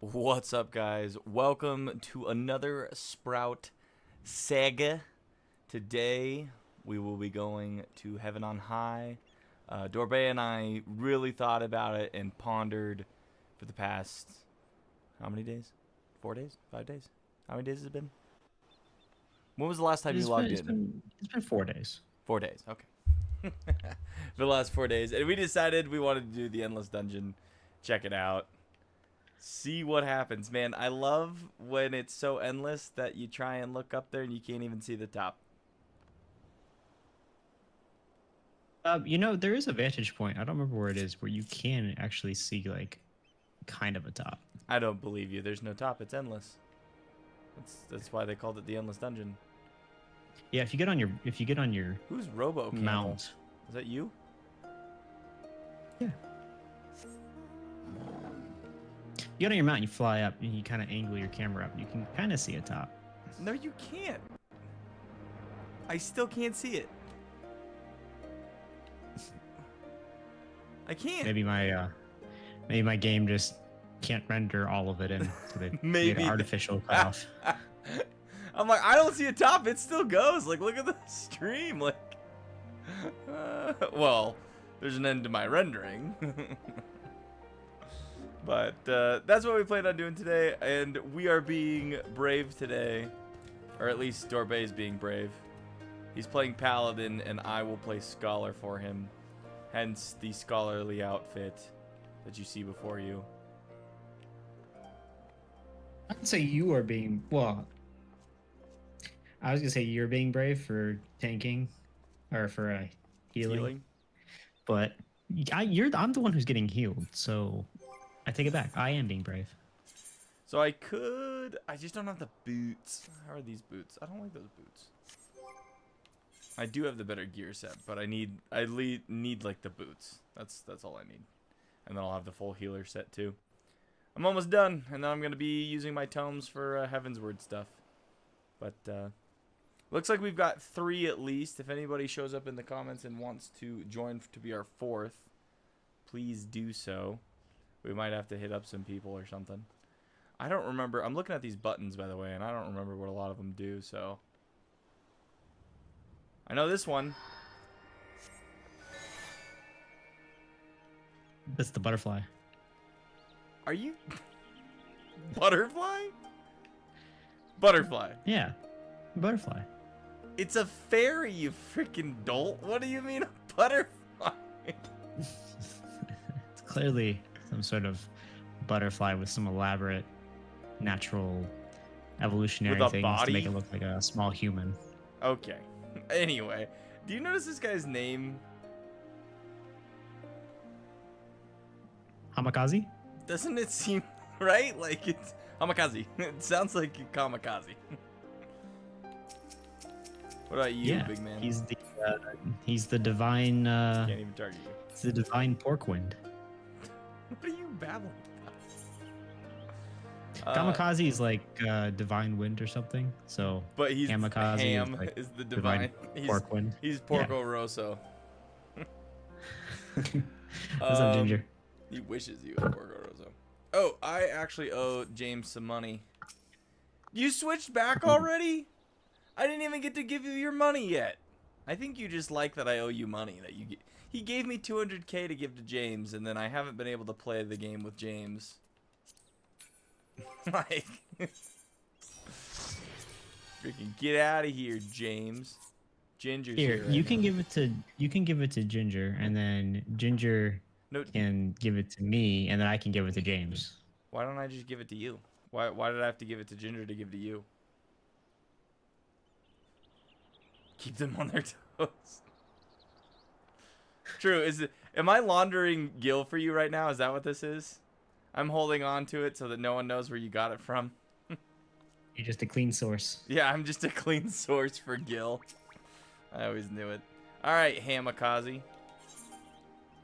What's up, guys? Welcome to another Sprout Saga. Today, we will be going to Heaven on High. Dorbe and I really thought about it and pondered for the past, how many days? 4 days? 5 days? How many days has it been? When was the last time you logged in? It's been 4 days. 4 days, okay. For the last 4 days. And we decided we wanted to do the Endless Dungeon. Check it out. See what happens, man. I love when it's so endless that you try and look up there and you can't even see the top. There is a vantage point. I don't remember where it is, where you can actually see like kind of a top. I don't believe you. There's no top. It's endless. That's why they called it the Endless Dungeon. Yeah, if you get on your Who's Robo Camel? mount. Is that you? Yeah. You get on your mount, and you fly up, and you kind of angle your camera up. You can kind of see a top. No, you can't. I still can't see it. I can't. Maybe my game just can't render all of it in, so they made an artificial cutoff. I'm like, I don't see a top. It still goes. Like, look at the stream. Like, well, there's an end to my rendering. But that's what we planned on doing today, and we are being brave today, or at least Dorbe is being brave. He's playing Paladin, and I will play Scholar for him, hence the scholarly outfit that you see before you. I'd say you are being, well, I was gonna say you're being brave for tanking, or for healing. But I'm the one who's getting healed, so I take it back. I am being brave. So I just don't have the boots. How are these boots? I don't like those boots. I do have the better gear set, but I need like the boots. That's all I need. And then I'll have the full healer set too. I'm almost done, and then I'm going to be using my tomes for Heavensward stuff. But looks like we've got 3 at least. If anybody shows up in the comments and wants to join to be our 4th, please do so. We might have to hit up some people or something. I don't remember. I'm looking at these buttons, by the way, and I don't remember what a lot of them do, so. I know this one. That's the butterfly. Are you... Butterfly? Butterfly. Yeah, butterfly. It's a fairy, you freaking dolt. What do you mean a butterfly? It's clearly some sort of butterfly with some elaborate natural evolutionary With a things body? to make it look like a small human. Okay. Anyway, do you notice this guy's name? Hamakaze? Doesn't it seem right? Like it's Hamakaze. It sounds like kamikaze. What about you, Yeah, big man? he's the divine. Can't even target you. It's the divine pork wind. What are you babbling about? Kamikaze is like divine wind or something. So, But he's Kamikaze Ham is, like, is the divine. pork wind. He's Porco Rosso. What's up, Ginger? He wishes he was Porco Rosso. Oh, I actually owe James some money. You switched back already? I didn't even get to give you your money yet. I think you just like that I owe you money. He gave me 200K to give to James, and then I haven't been able to play the game with James. Like, freaking get out of here, James. Ginger's Here, right you now. can give it to Ginger, and then Ginger No, can give it to me, and then I can give it to James. why don't I just give it to you? Why did I have to give it to Ginger to give to you? Keep them on their toes. True. Am I laundering Gil for you right now? Is that what this is? I'm holding on to it so that no one knows where you got it from. You're just a clean source. Yeah, I'm just a clean source for Gil. I always knew it. Alright, Hamikaze.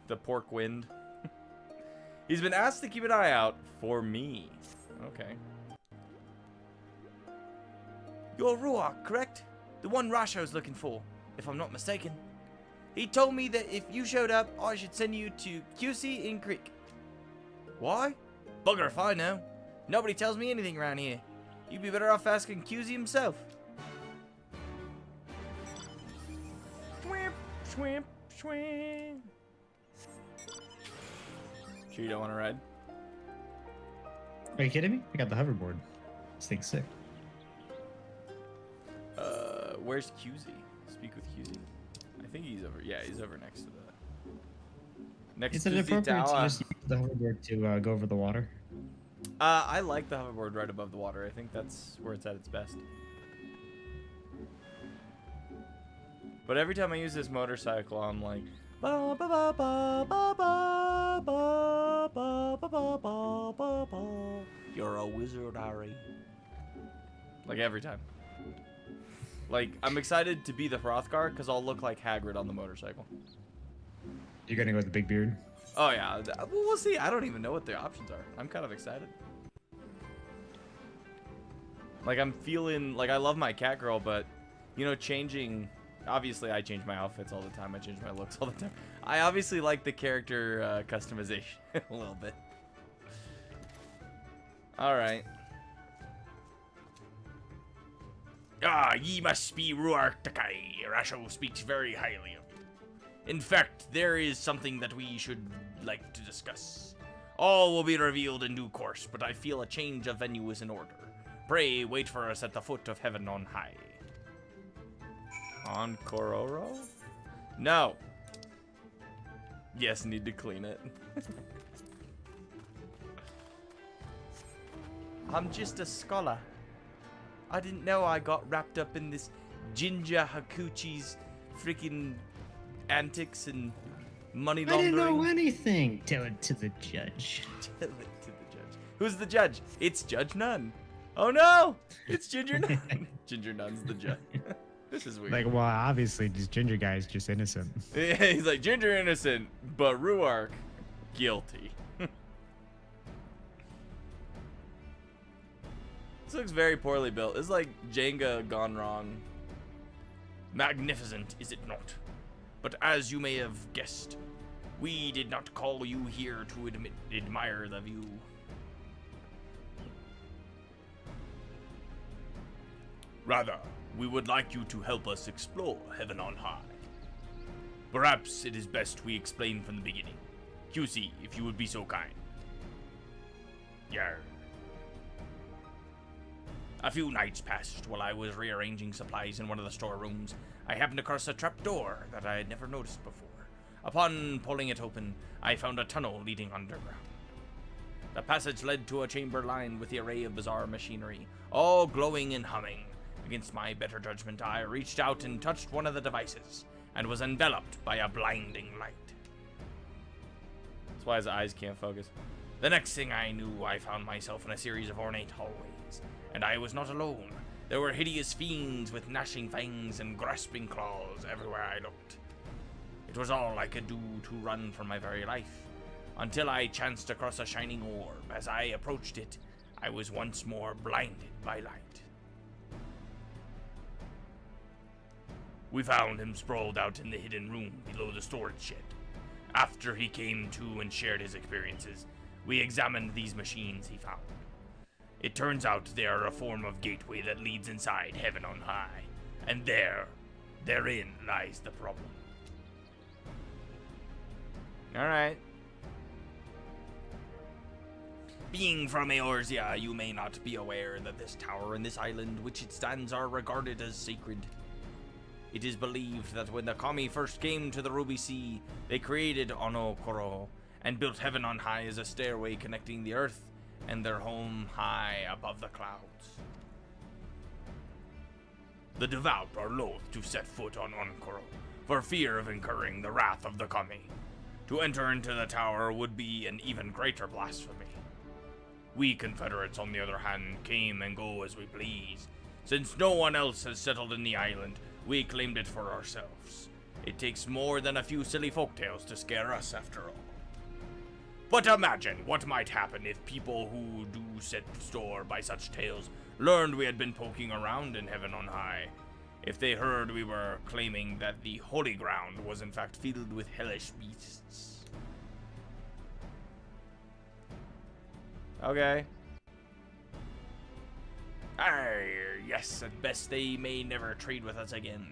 The pork wind. He's been asked to keep an eye out for me. Okay. You're Ruach, correct? The one Rasho's looking for, if I'm not mistaken. He told me that if you showed up, I should send you to QC in Creek. Why? Bugger if I know. Nobody tells me anything around here. You'd be better off asking QZ himself. Swimp, swimp, swim. Sure you don't want to ride? Are you kidding me? I got the hoverboard. This thing's sick. Where's QZ? Speak with QZ. I think he's over. Yeah, he's over next to the. Next Is to it the appropriate to tower. just use the hoverboard to go over the water? I like the hoverboard right above the water. I think that's where it's at its best. But every time I use this motorcycle, I'm like, ba ba ba ba ba ba ba ba ba ba ba ba ba. You're a wizard, Harry. Like every time. Like, I'm excited to be the Hrothgar because I'll look like Hagrid on the motorcycle. You're gonna go with the big beard? Oh yeah, well, we'll see. I don't even know what the options are. I'm kind of excited. Like, I'm feeling like I love my cat girl, but you know, changing. Obviously, I change my outfits all the time. I change my looks all the time. I obviously like the character customization a little bit. All right. Ah, ye must be Ruark Takai. Rasho speaks very highly of you. In fact, there is something that we should like to discuss. All will be revealed in due course, but I feel a change of venue is in order. Pray wait for us at the foot of heaven on high. On Kororo? No. Yes, need to clean it. I'm just a scholar. I didn't know I got wrapped up in this Jinja Hakuchi's freaking antics and money laundering. I didn't know anything. Tell it to the judge. Tell it to the judge. Who's the judge? It's Judge Nunn. Oh no! It's Ginger Nunn. Ginger Nunn's the judge. This is weird. Like, well, obviously, this ginger guy is just innocent. Yeah, he's like, Ginger innocent, but Ruark guilty. This looks very poorly built. It's like Jenga gone wrong. Magnificent, is it not? But as you may have guessed, we did not call you here to admire the view. Rather, we would like you to help us explore heaven on high. Perhaps it is best we explain from the beginning. QC, if you would be so kind. Yarr. A few nights passed while I was rearranging supplies in one of the storerooms. I happened across a trapdoor that I had never noticed before. Upon pulling it open, I found a tunnel leading underground. The passage led to a chamber lined with the array of bizarre machinery, all glowing and humming. Against my better judgment, I reached out and touched one of the devices, and was enveloped by a blinding light. That's why his eyes can't focus. The next thing I knew, I found myself in a series of ornate hallways, and I was not alone. There were hideous fiends with gnashing fangs and grasping claws everywhere I looked. It was all I could do to run for my very life, until I chanced across a shining orb. As I approached it, I was once more blinded by light. We found him sprawled out in the hidden room below the storage shed. After he came to and shared his experiences, we examined these machines he found. It turns out they are a form of gateway that leads inside heaven on high, and therein lies the problem. Alright. Being from Eorzea, you may not be aware that this tower and this island which it stands are regarded as sacred. It is believed that when the Kami first came to the Ruby Sea, they created Ono Koro and built heaven on high as a stairway connecting the earth and their home high above the clouds. The devout are loath to set foot on Onkoro for fear of incurring the wrath of the Kami. To enter into the tower would be an even greater blasphemy. We Confederates, on the other hand, came and go as we please. Since no one else has settled in the island, we claimed it for ourselves. It takes more than a few silly folktales to scare us, after all. But imagine what might happen if people who do set store by such tales learned we had been poking around in heaven on high. If they heard we were claiming that the holy ground was in fact filled with hellish beasts. Okay. Aye, yes, at best they may never trade with us again.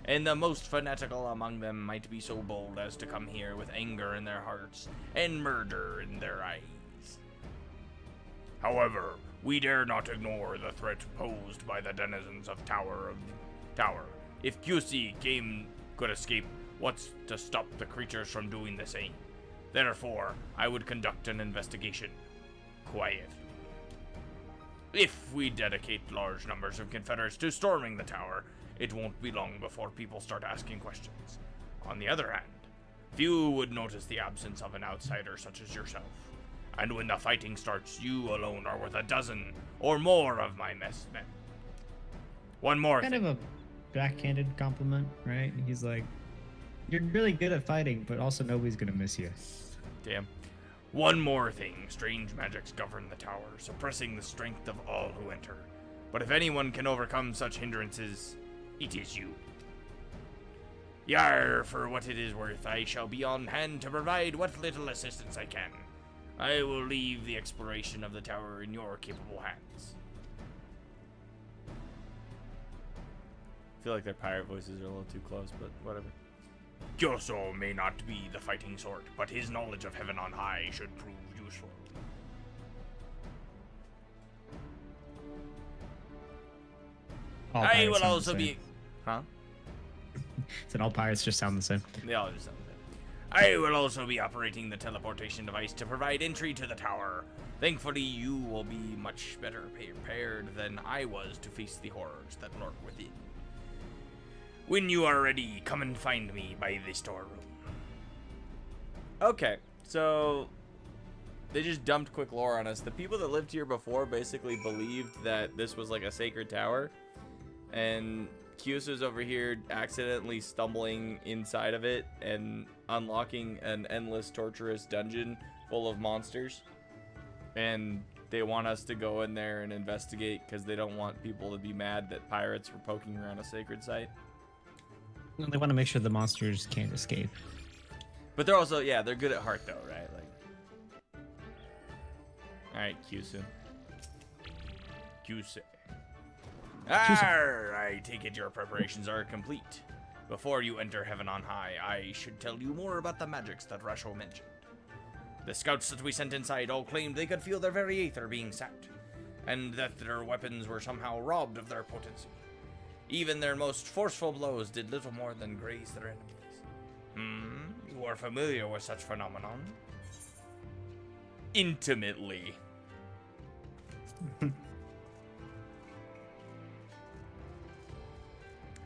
And the most fanatical among them might be so bold as to come here with anger in their hearts and murder in their eyes. However, we dare not ignore the threat posed by the denizens of Tower. If QC could escape, what's to stop the creatures from doing the same? Therefore, I would conduct an investigation. Quietly. If we dedicate large numbers of Confederates to storming the tower, it won't be long before people start asking questions. On the other hand, few would notice the absence of an outsider such as yourself. And when the fighting starts, you alone are worth a dozen or more of my men. One more Kind thing. of a backhanded compliment, right? He's like, you're really good at fighting, but also nobody's gonna miss you. Damn. One more thing. Strange magics govern the tower, suppressing the strength of all who enter. But if anyone can overcome such hindrances, it is you. Yar, for what it is worth, I shall be on hand to provide what little assistance I can. I will leave the exploration of the tower in your capable hands. I feel like their pirate voices are a little too close, but whatever. Kyoso may not be the fighting sort, but his knowledge of heaven on high should prove useful. I will also be... Huh? Said all pirates just sound the same. They all just sound the same. I will also be operating the teleportation device to provide entry to the tower. Thankfully, you will be much better prepared than I was to face the horrors that lurk within. When you are ready, come and find me by the storeroom. Okay, so they just dumped quick lore on us. The people that lived here before basically believed that this was like a sacred tower, and Kyusu's over here accidentally stumbling inside of it and unlocking an endless torturous dungeon full of monsters, and they want us to go in there and investigate because they don't want people to be mad that pirates were poking around a sacred site. They want to make sure the monsters can't escape. But they're also, yeah, they're good at heart though, right? Like, alright, Kyusu. Arr, I take it your preparations are complete. Before you enter heaven on high, I should tell you more about the magics that Rasho mentioned. The scouts that we sent inside all claimed they could feel their very aether being sapped, and that their weapons were somehow robbed of their potency. Even their most forceful blows did little more than graze their enemies. You are familiar with such phenomenon? Intimately.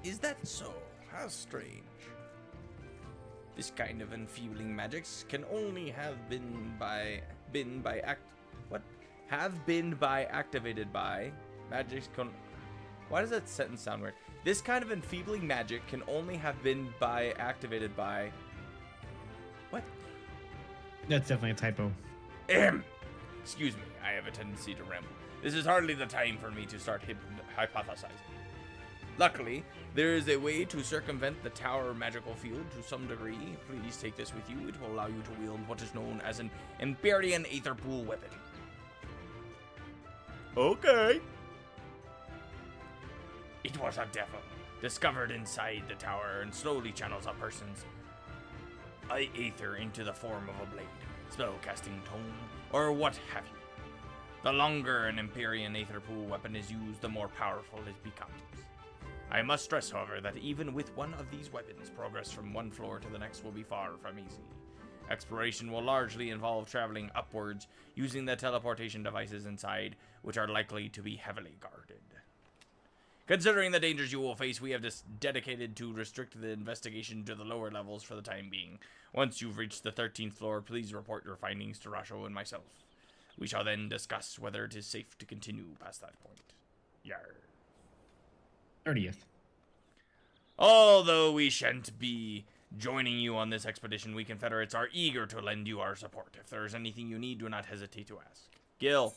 Is that so? How strange. This kind of enfeebling magics can only have activated by magics Why does that sentence sound weird? This kind of enfeebling magic can only have been activated by... What? That's definitely a typo. Excuse me, I have a tendency to ramble. This is hardly the time for me to start hypothesizing. Luckily, there is a way to circumvent the tower magical field to some degree. Please take this with you. It will allow you to wield what is known as an Empyrean Aether Pool weapon. Okay. It was a devil, discovered inside the tower and slowly channels a person's aether into the form of a blade, spellcasting tome, or what have you. The longer an Empyrean Aether Pool weapon is used, the more powerful it becomes. I must stress, however, that even with one of these weapons, progress from one floor to the next will be far from easy. Exploration will largely involve traveling upwards, using the teleportation devices inside, which are likely to be heavily guarded. Considering the dangers you will face, we have dedicated to restrict the investigation to the lower levels for the time being. Once you've reached the 13th floor, please report your findings to Rasho and myself. We shall then discuss whether it is safe to continue past that point. Yar. 30th. Although we shan't be joining you on this expedition, we Confederates are eager to lend you our support. If there is anything you need, do not hesitate to ask. Gil.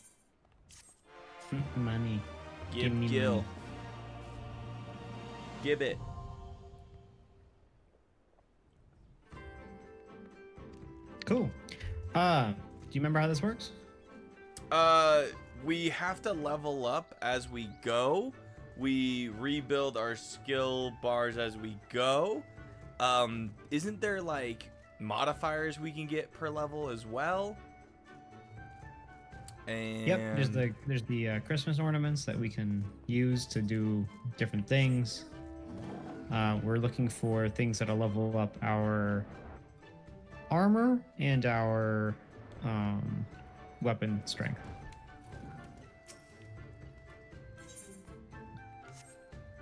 Money. Give me Gil. Money. Give it. Cool. Do you remember how this works? we have to level up as we go. We rebuild our skill bars as we go. Isn't there like modifiers we can get per level as well? And Yep, there's the Christmas ornaments that we can use to do different things. We're looking for things that'll level up our armor and our weapon strength.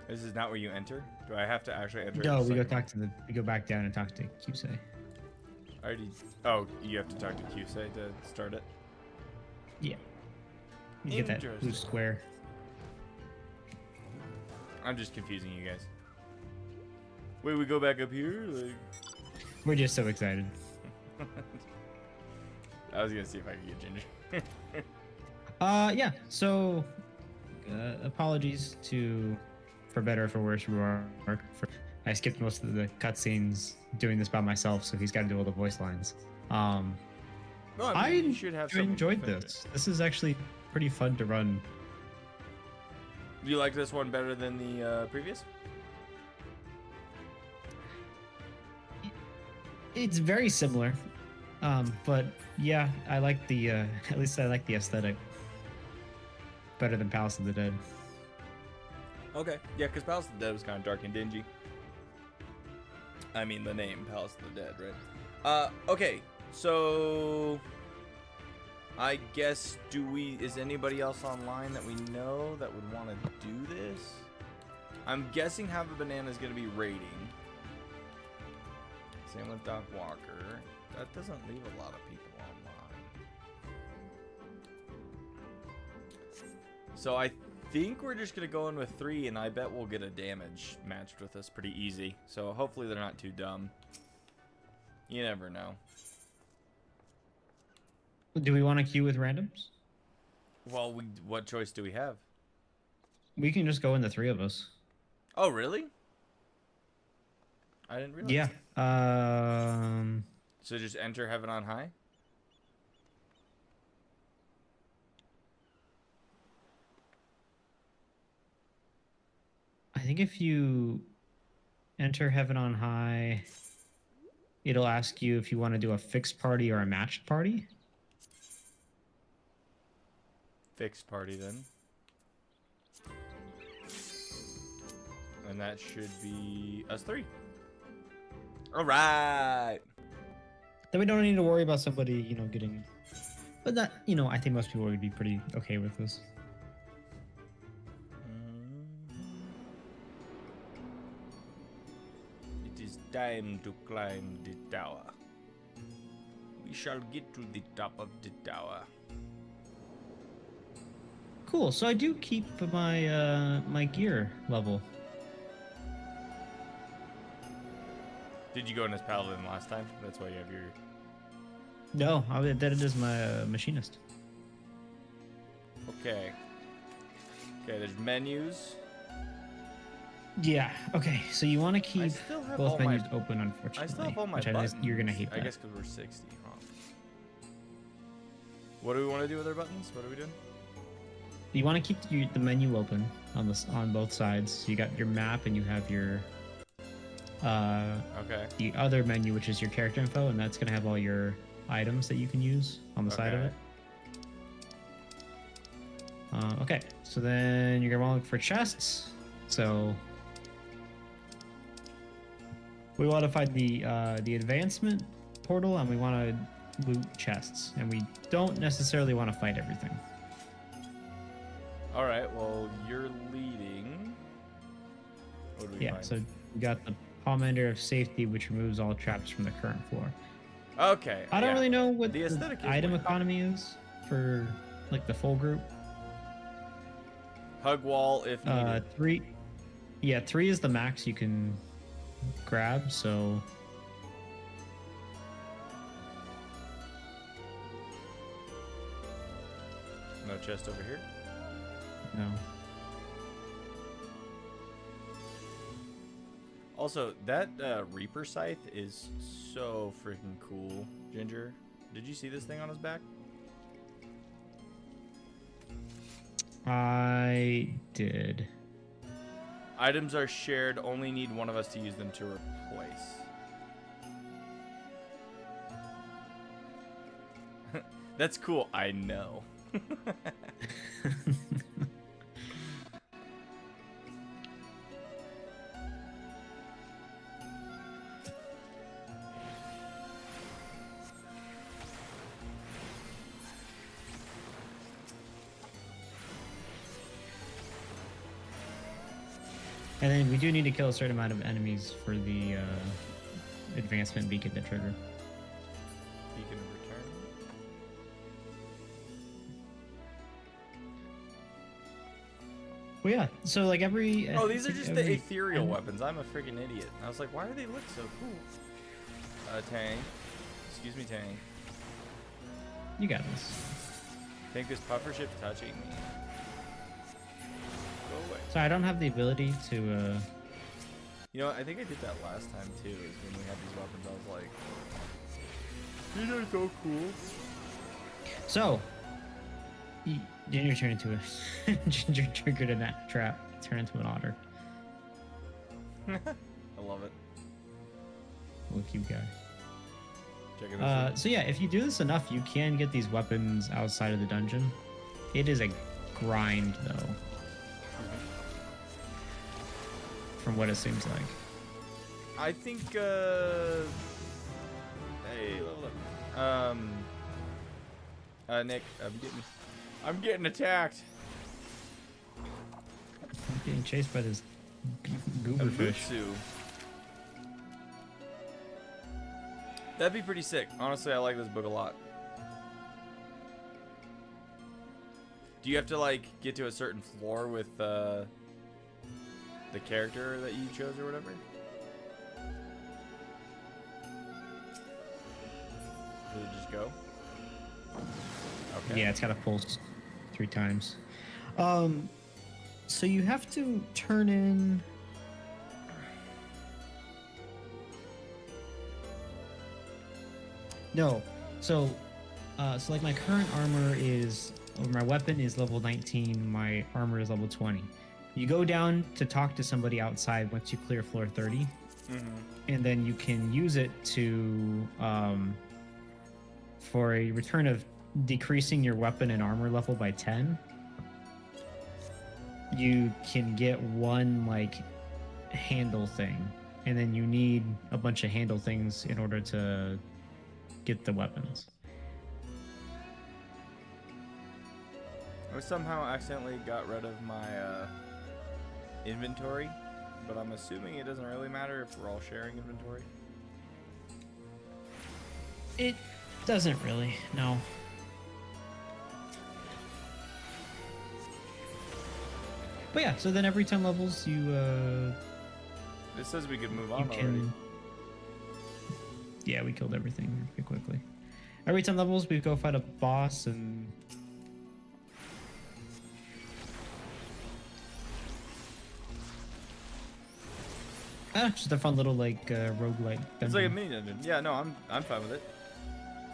This is not where you enter? Do I have to actually enter? No, we go back down and talk to Qsei. Oh, you have to talk to Qsei to start it? Yeah. You get that blue square. I'm just confusing you guys. Wait, we go back up here? Like... We're just so excited. I was gonna see if I could get Ginger. Yeah. So, apologies for better or for worse, I skipped most of the cutscenes doing this by myself, so he's got to do all the voice lines. No, I mean, you should have enjoyed this. This is actually pretty fun to run. Do you like this one better than the previous? It's very similar, but yeah, I like the at least I like the aesthetic better than Palace of the Dead. Okay, yeah, because Palace of the Dead was kind of dark and dingy. I mean, the name Palace of the Dead, right? Okay, so I guess is anybody else online that we know that would want to do this? I'm guessing Have a Banana is going to be raiding. Same with Doc Walker. That doesn't leave a lot of people online. So I think we're just going to go in with 3, and I bet we'll get a damage matched with us pretty easy. So hopefully they're not too dumb. You never know. Do we want to queue with randoms? Well, what choice do we have? We can just go in the 3 of us. Oh, really? I didn't realize. Yeah. So just enter Heaven on High? I think if you enter Heaven on High, it'll ask you if you want to do a fixed party or a matched party. Fixed party, then. And that should be us 3. All right. Then we don't need to worry about somebody, getting... But that, I think most people would be pretty okay with this. It is time to climb the tower. We shall get to the top of the tower. Cool. So I do keep my my gear level. Did you go in as Paladin last time? That's why you have your... No, I did it as my machinist. Okay. Okay, there's menus. Yeah. Okay. So you want to keep both menus open, unfortunately. I still have all my which buttons. You're gonna hate that. I guess because we're 60, huh? What do we want to do with our buttons? What are we doing? You want to keep the menu open on both sides. So you got your map and you have your okay. the other menu, which is your character info, and that's gonna have all your items that you can use on the side of it. Okay, so then you're gonna want to look for chests. So we want to find the advancement portal, and we want to loot chests, and we don't necessarily want to fight everything. All right. Well, you're leading. What do we find? So we got the Pomander of Safety, which removes all traps from the current floor. Okay. I don't really know what the aesthetic item economy is for like the full group. Hug wall if needed. 3. Yeah, 3 is the max you can grab. So. No chest over here. No. Also, that Reaper scythe is so freaking cool. Ginger, did you see this thing on his back? I did. Items are shared. Only need one of us to use them to replace. That's cool. I know. And then we do need to kill a certain amount of enemies for the advancement beacon to trigger. Beacon of return. Well, yeah. So like every. Oh, these are just the ethereal weapons. I'm a freaking idiot. I was like, why do they look so cool? Tang. Excuse me, Tang. You got this. Think this puffer ship's touching me. Go away. So I don't have the ability to. You know, I think I did that last time too. Is when we had these weapons, I was like, these are so cool. So. Then you turn into a ginger triggered a gnat trap. Turn into an otter. I love it. Little cute guy. Check it out. So yeah, if you do this enough, you can get these weapons outside of the dungeon. It is a grind, though. From what it seems like. I think, hey, level up. Nick, I'm getting attacked. I'm getting chased by this goober fish. Butsu. That'd be pretty sick. Honestly, I like this book a lot. Do you have to like get to a certain floor with the character that you chose or whatever? Does it just go? Okay. Yeah, it's got to pulse 3 times. So you have to turn in. No, so like my current armor is, or my weapon is level 19. My armor is level 20. You go down to talk to somebody outside once you clear floor 30, and then you can use it to for a return of decreasing your weapon and armor level by 10. You can get one like handle thing, and then you need a bunch of handle things in order to get the weapons. I somehow accidentally got rid of my inventory, but I'm assuming it doesn't really matter if we're all sharing inventory. It doesn't really, no. But yeah, so then every 10 levels you This says we could move on can... already. Yeah, we killed everything pretty quickly. Every 10 levels we go fight a boss and just a fun little like roguelike dungeon. It's like a mini dungeon. Yeah, no, I'm fine with it.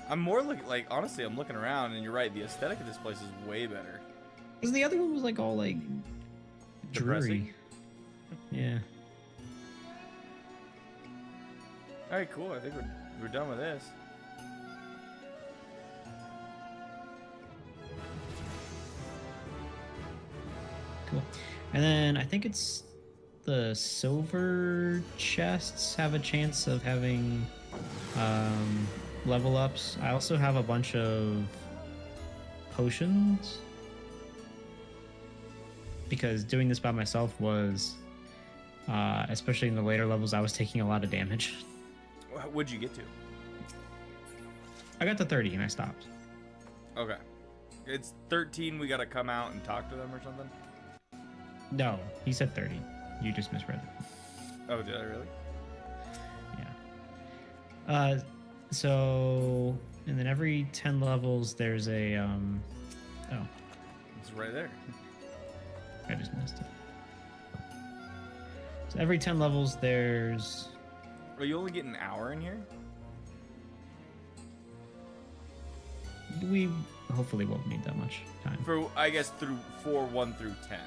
I'm more like honestly, I'm looking around and you're right. The aesthetic of this place is way better. Because the other one was like all like Depressing? dreary. Yeah. All right, cool. I think we're done with this. Cool. And then I think it's the silver chests have a chance of having level ups. I also have a bunch of potions because doing this by myself was especially in the later levels, I was taking a lot of damage. What'd you get to? I got to 30 and I stopped. Okay. It's 13. We gotta come out and talk to them or something. No, he said 30. You just misread it. Oh, did I really? Yeah. So, and then every 10 levels, there's a, oh. It's right there. I just missed it. So every 10 levels, there's... Are you only getting an hour in here? we hopefully won't need that much time. For I guess for 1 through 10.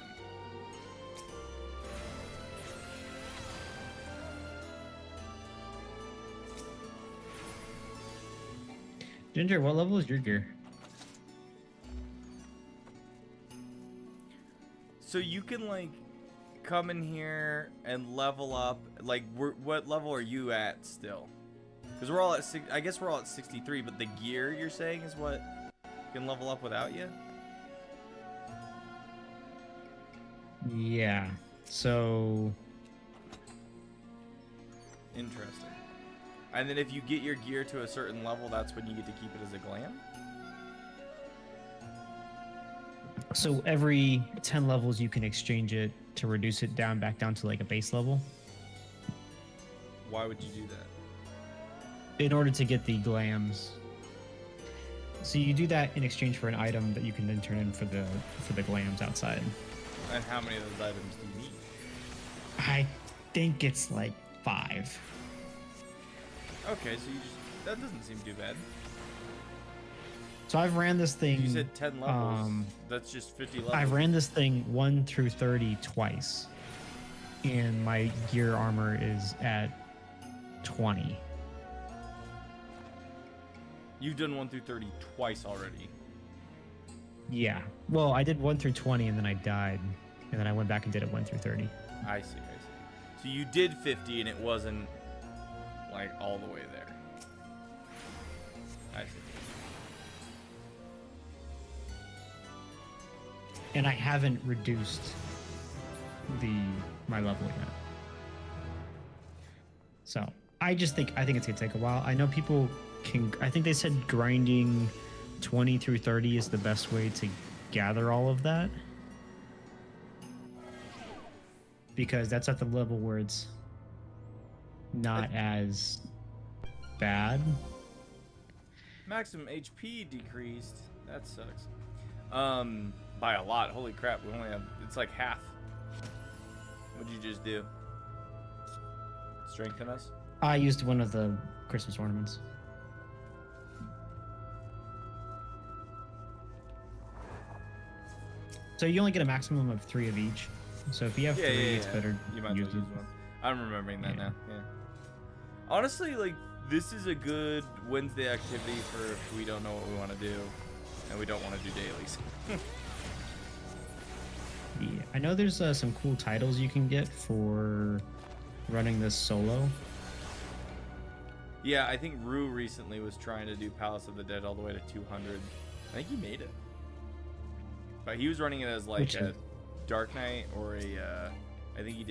Ginger, what level is your gear? So you can like come in here and level up. Like, what level are you at still? Because we're all at I guess we're all at 63, but the gear you're saying is what can level up without you? Yeah. So Interesting. And then if you get your gear to a certain level, that's when you get to keep it as a glam? So every 10 levels, you can exchange it to reduce it back down to like a base level. Why would you do that? In order to get the glams. So you do that in exchange for an item that you can then turn in for the glams outside. And how many of those items do you need? I think it's like 5. Okay, so that doesn't seem too bad. So I've ran this thing. You said 10 levels. That's just 50 levels. I've ran this thing 1 through 30 twice, and my gear armor is at 20. You've done 1 through 30 twice already. Yeah. Well, I did 1 through 20, and then I died, and then I went back and did it 1 through 30. I see. So you did 50, and it wasn't like all the way there. I see. And I haven't reduced my level yet. So I think it's gonna take a while. I know people can. I think they said grinding 20 through 30 is the best way to gather all of that, because that's at the level where it's not as bad. Maximum HP decreased. That sucks. By a lot. Holy crap, we only have, it's like half. What'd you just do? Strengthen us? I used one of the Christmas ornaments. So you only get a maximum of 3 of each. So if you have 3, it's better you might use use one. I'm remembering that now. Yeah. Honestly, like, this is a good Wednesday activity for if we don't know what we want to do and we don't want to do dailies. Yeah, I know there's some cool titles you can get for running this solo. Yeah, I think Rue recently was trying to do Palace of the Dead all the way to 200. I think he made it. But he was running it as like a Dark Knight or a, I think he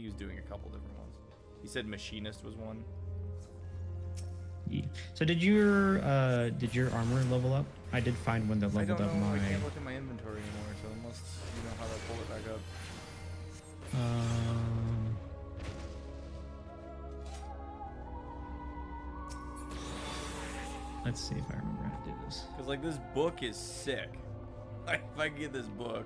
was doing a couple different ones. He said Machinist was one. Yeah. So did your armor level up? I did find one that leveled up my... I can't look at my inventory anymore, so unless you know how to pull it back up. Let's see if I remember how to do this. Because, like, this book is sick. Like, if I can get this book.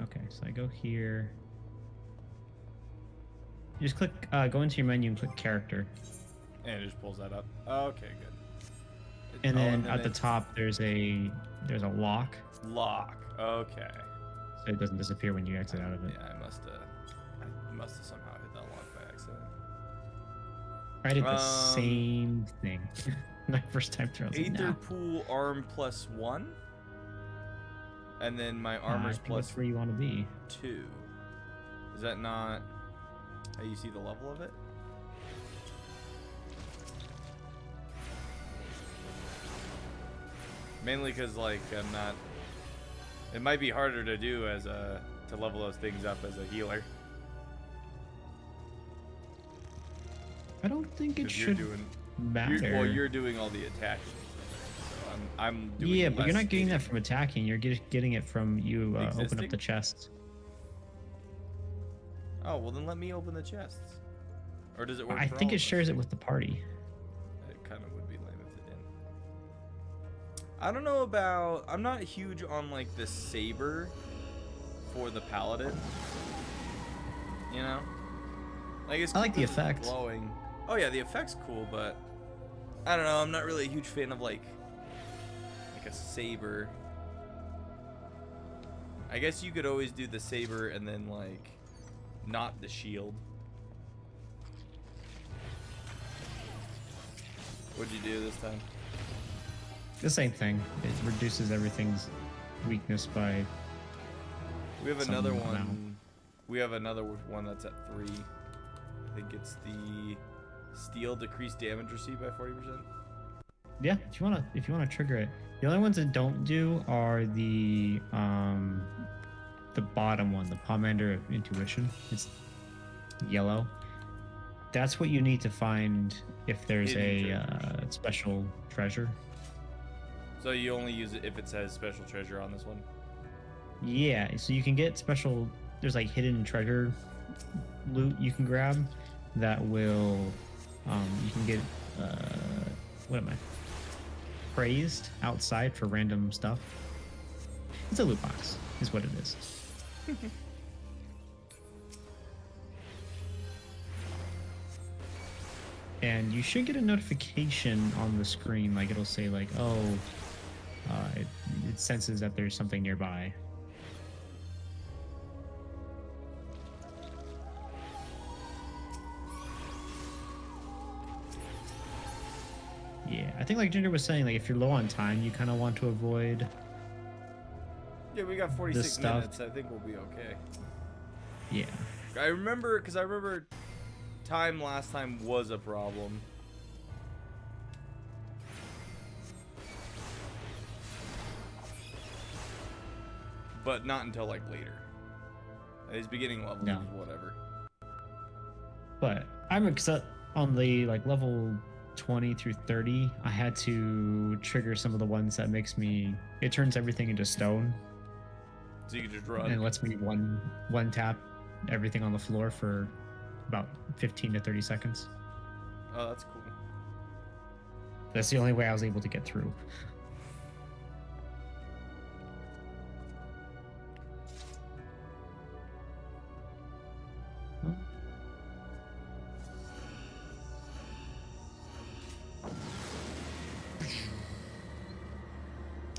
Okay, so I go here. You just click, go into your menu and click character. And it just pulls that up. Okay, good. And then at the top, there's a lock. Lock. Okay. So it doesn't disappear when you exit out of it. Yeah, I must have somehow hit that lock by accident. I did the same thing. My first time through. Aether Pool arm +1. And then my armor's plus where you want to be. 2. Is that not how you see the level of it? Mainly because, like, I'm not... It might be harder to do as a... to level those things up as a healer. I don't think it should matter. You're doing all the attacking. So I'm doing yeah, but you're not getting that from attacking. You're getting it from you open up the chests. Oh, well then let me open the chests. Or does it work? I think it shares it with the party. It kind of would be lame if it didn't. I don't know about... I'm not huge on, like, the saber for the paladin. You know? I guess I like the Koopa's effect. glowing. Oh yeah, the effect's cool, but I don't know. I'm not really a huge fan of like a saber. I guess you could always do the saber and then like not the shield. What'd you do this time? The same thing. It reduces everything's weakness by. We have some another one. amount. We have another one that's at 3. I think it's the steel decreased damage received by 40%. Yeah, if you wanna trigger it. The only ones that don't do are the bottom one, the Pomander of Intuition. It's yellow. That's what you need to find if there's Hidden a special treasure. So you only use it if it says special treasure on this one? Yeah, so you can get special. There's like hidden treasure loot you can grab that will. You can get. What am I? Praised outside for random stuff. It's a loot box, is what it is. And you should get a notification on the screen, like it'll say like, oh, it senses that there's something nearby. Yeah, I think like Ginger was saying, like if you're low on time, you kind of want to avoid. Yeah, we got 46 stuff. minutes. I think we'll be okay. Yeah. I remember, because I remember time last time was a problem. But not until like later. At his beginning level, No. whatever. But I'm except on the like level 20 through 30, I had to trigger some of the ones that makes me. It turns everything into stone. So you can just run. And lets me one tap everything on the floor for about 15 to 30 seconds. Oh, that's cool. That's the only way I was able to get through.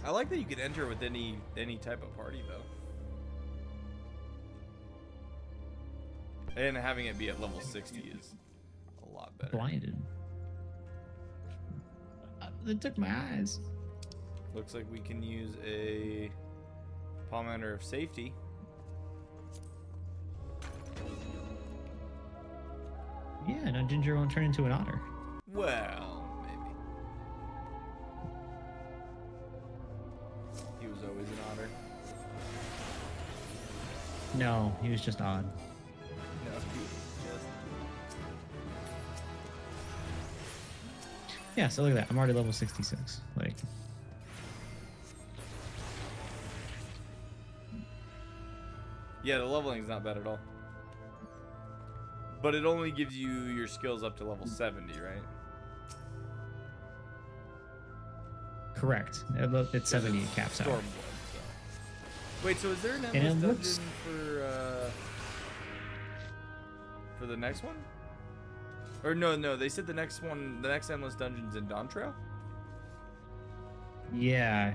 I like that you can enter with any type of party though. And having it be at level 60 is a lot better. Blinded. It took my eyes. Looks like we can use a Pomander of Safety. Yeah, now Ginger won't turn into an otter. Well, maybe. He was always an otter. No, he was just odd. No, he was just... Yeah, so look at that. I'm already level 66. Like, Yeah, the leveling's not bad at all. But it only gives you your skills up to level 70, right? correct. It's 70 it caps out. Stormblood, so. Wait, so is there an And endless it dungeon looks- for the next one? Or no, they said the next endless dungeon's in Dawn Trail? Yeah,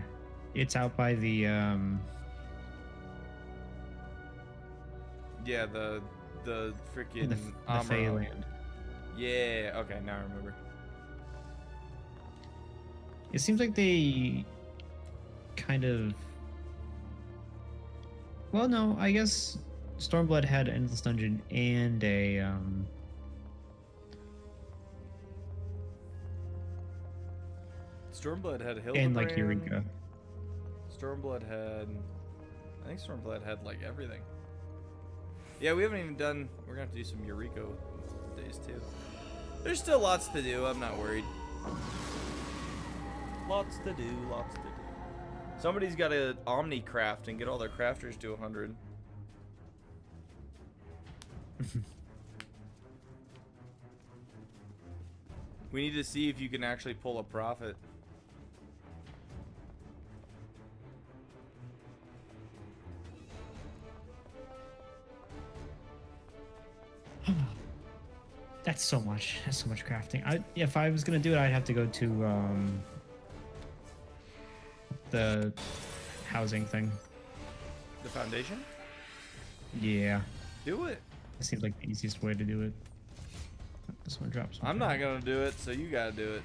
it's out by the Yeah, the freaking in the Feyland. Yeah, okay, now I remember. It seems like they kind of. Well, no, I guess Stormblood had an endless dungeon and a Stormblood had Hildebrand. and like Eureka. Stormblood had... I think Stormblood had, like, everything. Yeah, we haven't even done... We're gonna have to do some Eureka days, too. There's still lots to do. I'm not worried. Lots to do, lots to do. Somebody's got to Omni-craft and get all their crafters to 100. We need to see if you can actually pull a profit. That's so much. That's so much crafting. If I was gonna do it, I'd have to go to the housing thing. The foundation? Yeah. Do it. It seems like the easiest way to do it. This one drops. I'm not gonna do it, so you gotta do it.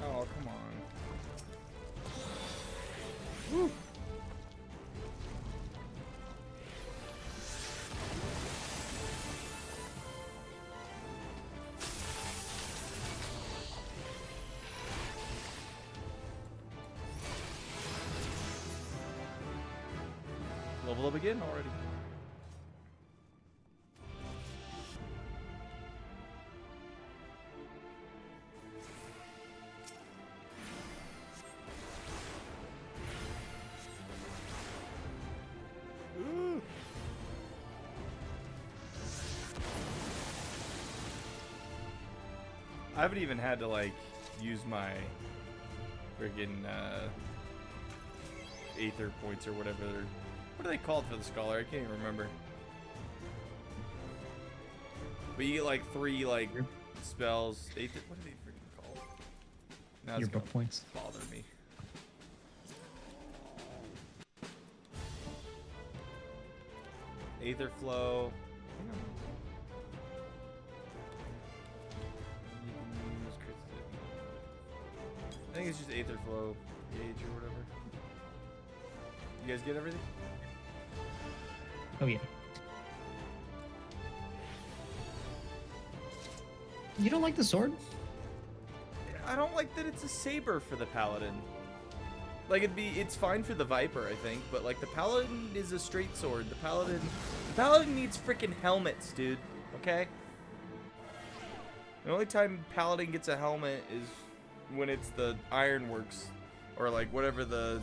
Oh, come on. Woo. Level up again already. Ooh. I haven't even had to like use my friggin' Aether points or whatever. What are they called for the scholar? I can't even remember. But you get like 3 like spells. Aether, what are they freaking called? Now Your it's book points. bother me. Aether flow. I think it's just Aether flow gauge or whatever. You guys get everything? Oh yeah. You don't like the sword? I don't like that it's a saber for the paladin. Like it's fine for the viper, I think, but like the paladin is a straight sword. The paladin needs freaking helmets, dude. Okay. The only time paladin gets a helmet is when it's the ironworks, or like whatever the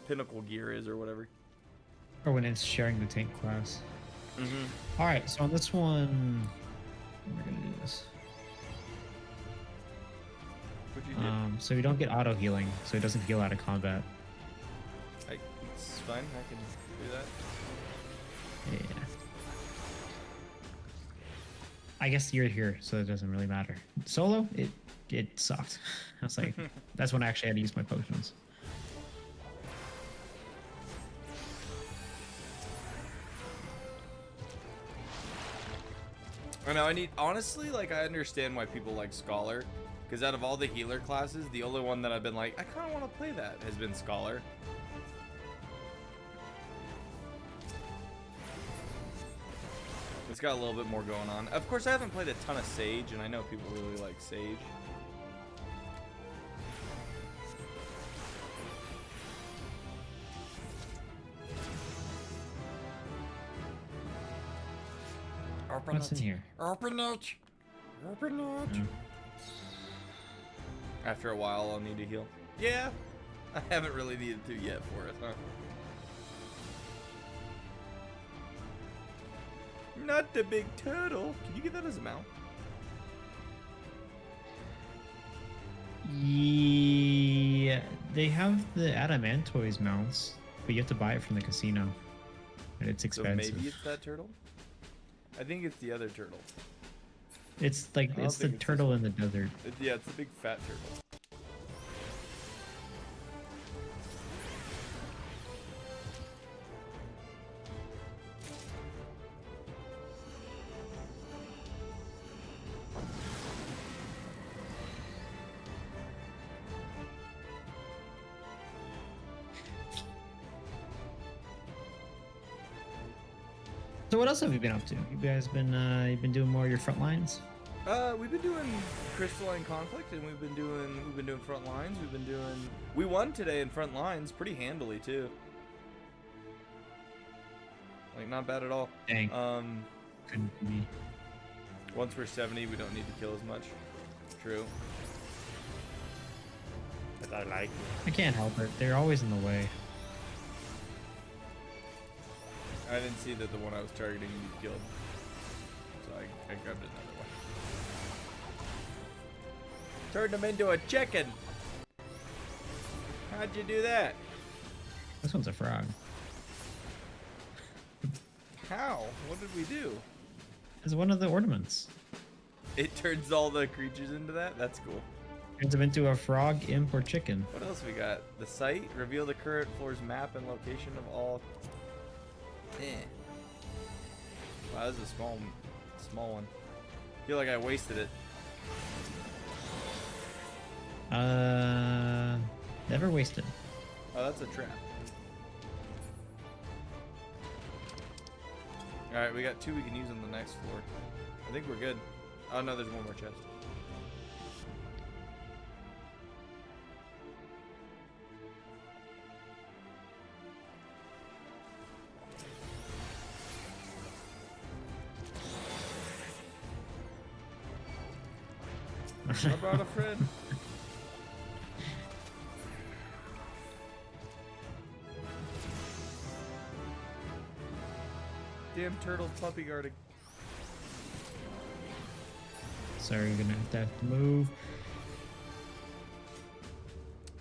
pinnacle gear is, or whatever. Or when it's sharing the tank class. Mm-hmm. All right, so on this one, we're gonna do this. What'd you do? So we don't get auto healing, so it doesn't heal out of combat. It's fine. I can do that. Yeah. I guess you're here, so it doesn't really matter. Solo, it sucked. I was like, that's when I actually had to use my potions. I know, honestly, like, I understand why people like Scholar, because out of all the healer classes, the only one that I've been like, I kind of want to play that, has been Scholar. It's got a little bit more going on. Of course, I haven't played a ton of Sage, and I know people really like Sage. Open What's it. in here? Open it. Open it. Mm. After a while, I'll need to heal. Yeah, I haven't really needed to yet for it, huh? Not the big turtle. Can you get that as a mount? Yeah, they have the Adamantoise mounts, but you have to buy it from the casino, and it's expensive. So maybe it's that turtle? I think it's the other turtle. It's like it's the turtle in the desert. Yeah, it's the big fat turtle. So what else have you been up to? You guys been you've been doing more of your front lines? We've been doing crystalline conflict, and we've been doing front lines. We won today in front lines pretty handily too. Like not bad at all. Dang. Couldn't be. Once we're 70, we don't need to kill as much. True. But I like it. I can't help it. They're always in the way. I didn't see that the one I was targeting you killed, so I grabbed it another way. Turned him into a chicken. How'd you do that? This one's a frog. How? What did we do? It's one of the ornaments. It turns all the creatures into that? That's cool. Turns them into a frog, imp, or chicken. What else we got? The site. Reveal the current floor's map and location of all... Wow, this is a small one. I feel like I wasted it. Never wasted. Oh, that's a trap. Alright, we got 2 we can use on the next floor. I think we're good. Oh no, there's one more chest. I brought a friend. Damn turtle puppy guarding. Sorry, you're gonna have to move.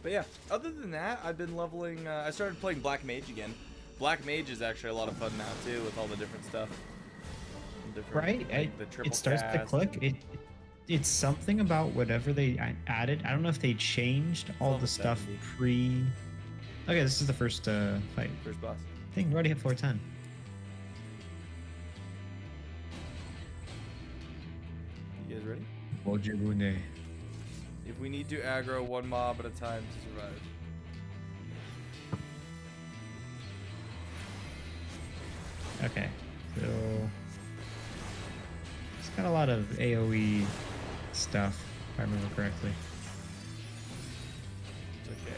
But yeah, other than that, I've been leveling. I started playing Black Mage again. Black Mage is actually a lot of fun now too, with all the different stuff. Right? Like the triple it starts to click. It's something about whatever they added. I don't know if they changed all the stuff 70. pre. Okay, this is the first fight. First boss. I think we already hit floor 10. You guys ready? Wojibune. If we need to aggro one mob at a time to survive. Okay, so it's got a lot of AoE stuff, if I remember correctly. It's okay.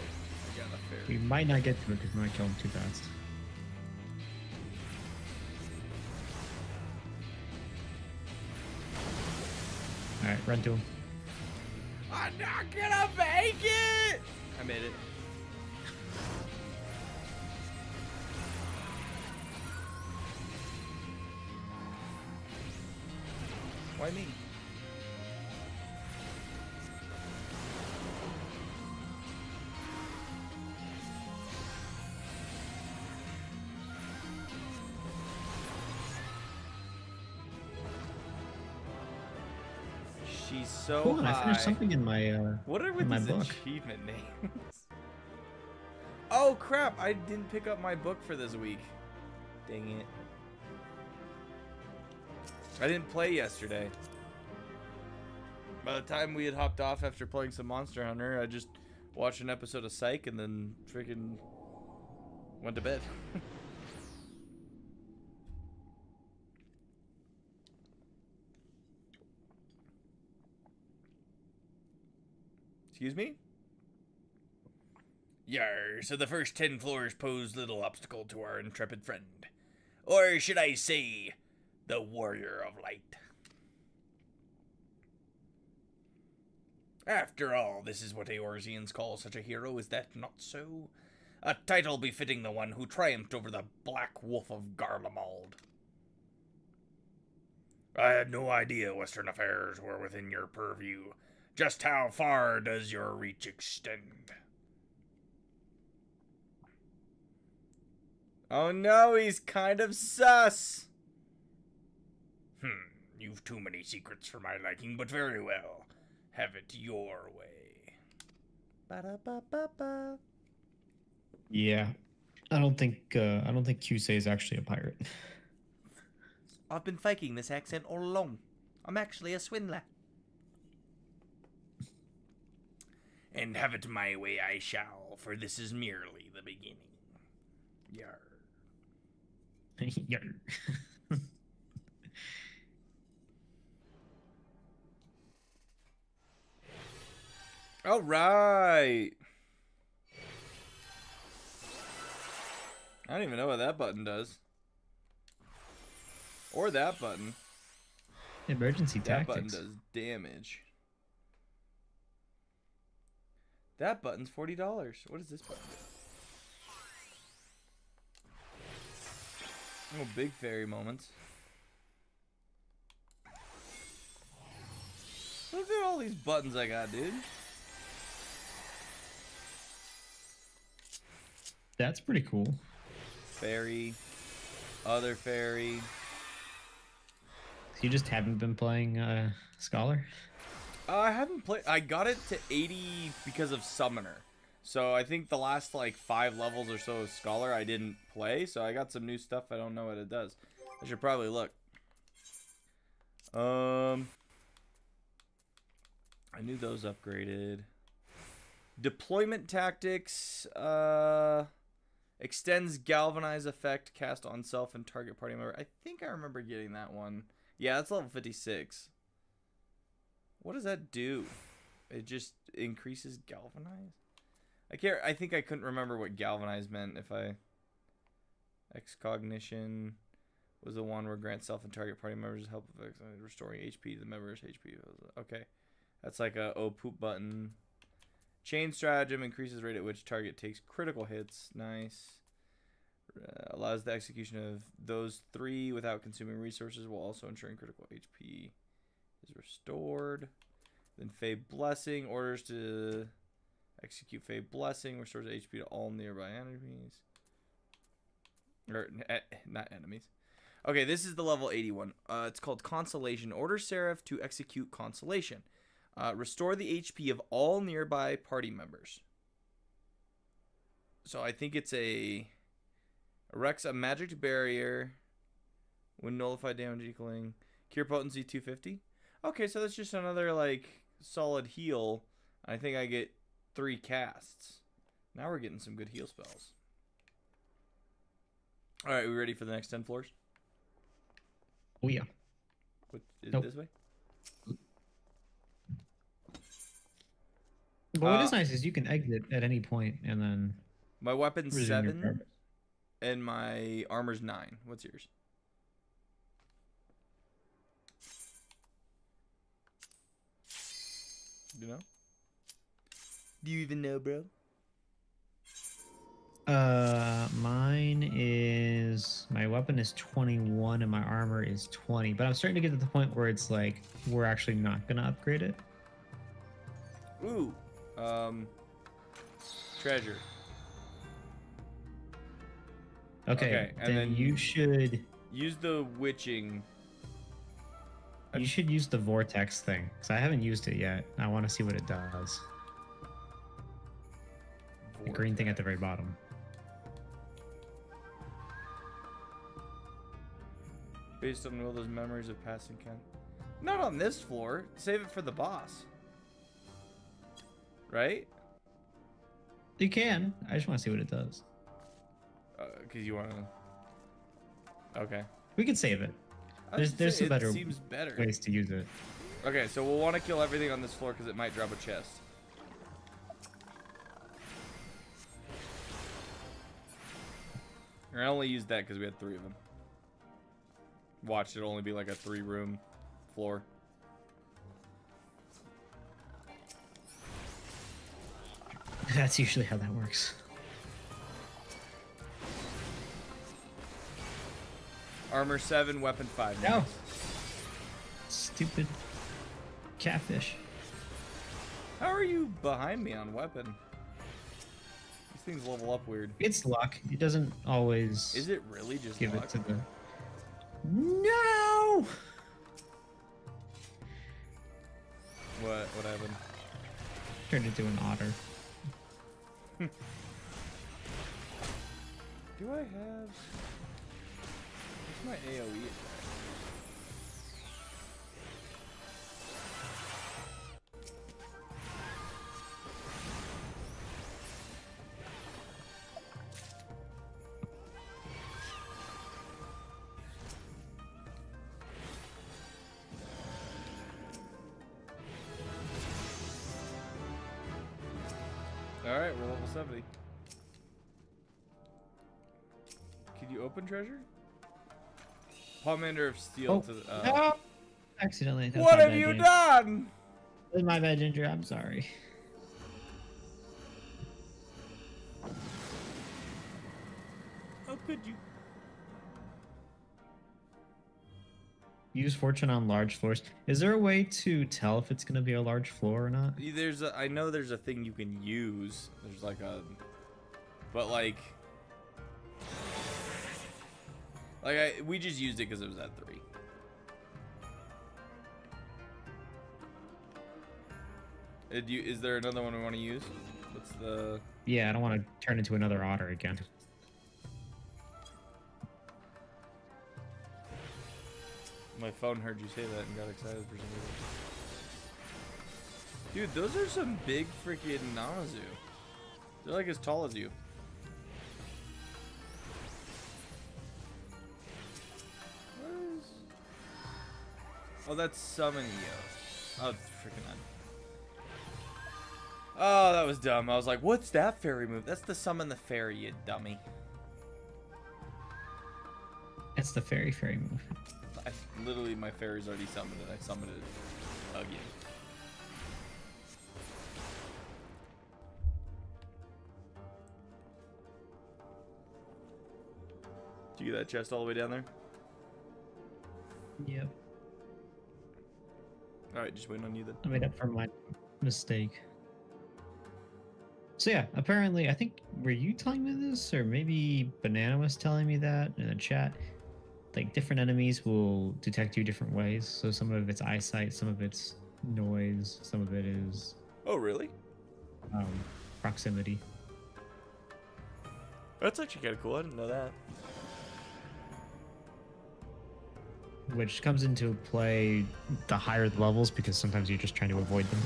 We got enough fair. We might not get to it because we might kill him too fast. Alright, run to him. I'm not gonna make it! I made it. Why me? She's so Cool, and high. I finished something in my What are with my these book. achievement names? Oh crap! I didn't pick up my book for this week. Dang it. I didn't play yesterday. By the time we had hopped off after playing some Monster Hunter, I just watched an episode of Psych and then freaking went to bed. Excuse me? Yar, so the first 10 floors pose little obstacle to our intrepid friend. Or should I say, the warrior of light. After all, this is what Eorzeans call such a hero, is that not so? A title befitting the one who triumphed over the Black Wolf of Garlemald. I had no idea Western affairs were within your purview. Just how far does your reach extend? Oh no, he's kind of sus. You've too many secrets for my liking, but very well. Have it your way. Ba-da-ba-ba-ba. Yeah, I don't think Qsei is actually a pirate. I've been faking this accent all along. I'm actually a swindler. And have it my way I shall, for this is merely the beginning. Yarr. Yarr. All right. I don't even know what that button does. Or that button. Emergency That tactics. button does damage. That button's $40. What does this button do? Oh, big fairy moments. Look at all these buttons I got, dude. That's pretty cool. Fairy. Other fairy. You just haven't been playing Scholar? I haven't played. I got it to 80 because of Summoner. So I think the last like 5 levels or so of Scholar I didn't play. So I got some new stuff. I don't know what it does. I should probably look. I knew those upgraded. Deployment tactics. Extends galvanize effect cast on self and target party member. I think I remember getting that one. Yeah, that's level 56. What does that do? It just increases galvanize? I think I couldn't remember what galvanize meant if I... Excognition was the one where grant self and target party members help with restoring HP to the member's HP. Okay. That's like a poop button. Chain stratagem increases rate at which target takes critical hits. Nice. Allows the execution of those 3 without consuming resources while also ensuring critical HP is restored. Then Fey Blessing orders to execute Fey Blessing, restores HP to all nearby enemies. Or not enemies. Okay, this is the level 81. It's called Consolation. Order Seraph to execute Consolation. Restore the HP of all nearby party members. So I think it's a... Erects a magic barrier when nullified damage equaling cure potency 250. Okay, so that's just another like solid heal. I think I get 3 casts. Now we're getting some good heal spells. All right, we ready for the next 10 floors? Oh yeah. What, is Nope. it this way? But what is nice is you can exit at any point and then My weapon's resume your 7 progress. and my armor's 9. What's yours? Do you know? Do you even know, bro? Mine is, my weapon is 21 and my armor is 20, but I'm starting to get to the point where it's like we're actually not gonna upgrade it. Ooh, treasure. Okay, and then then you should use the witching. use the vortex thing because I haven't used it yet. I want to see what it does. The green thing at the very bottom. Based on all those memories of past encounter. Not on this floor. Save it for the boss. Right? You can. I just want to see what it does. Because you want to... Okay. We can save it. I was There's gonna some say, better it seems better. ways to use it. Okay, so we'll want to kill everything on this floor because it might drop a chest. I only used that because we had 3 of them. Watch, it'll only be like a 3-room floor. That's usually how that works. Armor 7, weapon 5. No. Nice. Stupid catfish. How are you behind me on weapon? These things level up weird. It's luck. It doesn't always Is it really just give luck? it to the... No! What happened? Turned into an otter. Do I have... What's my AoE attack? Alright, we're level 70. Can you open treasure? Pomander of Steel to the... No! Accidentally. That's What my have bad, you Ginger. done? That's my bad, Ginger. I'm sorry. How could you? Use fortune on large floors. Is there a way to tell if it's going to be a large floor or not? I know there's a thing you can use. There's like a... But like... Like we just used it because it was at 3. Is there another one we want to use? What's the? Yeah, I don't want to turn into another otter again. My phone heard you say that and got excited for some reason. Dude, those are some big freaking Namazu. They're like as tall as you. What is... Oh, that's Summon Yo. Oh, freaking on. Oh, that was dumb. I was like, what's that fairy move? That's the Summon the Fairy, you dummy. That's the fairy move. Literally, my fairy's already summoned it. I summoned it again. Did you get that chest all the way down there? Yep. Alright, just waiting on you then. I made up for my mistake. So yeah, apparently, I think, were you telling me this? Or maybe Banana was telling me that in the chat? Like, different enemies will detect you different ways. So some of it's eyesight, some of it's noise, some of it is... Oh, really? Proximity. That's actually kind of cool. I didn't know that. Which comes into play the higher the levels, because sometimes you're just trying to avoid them.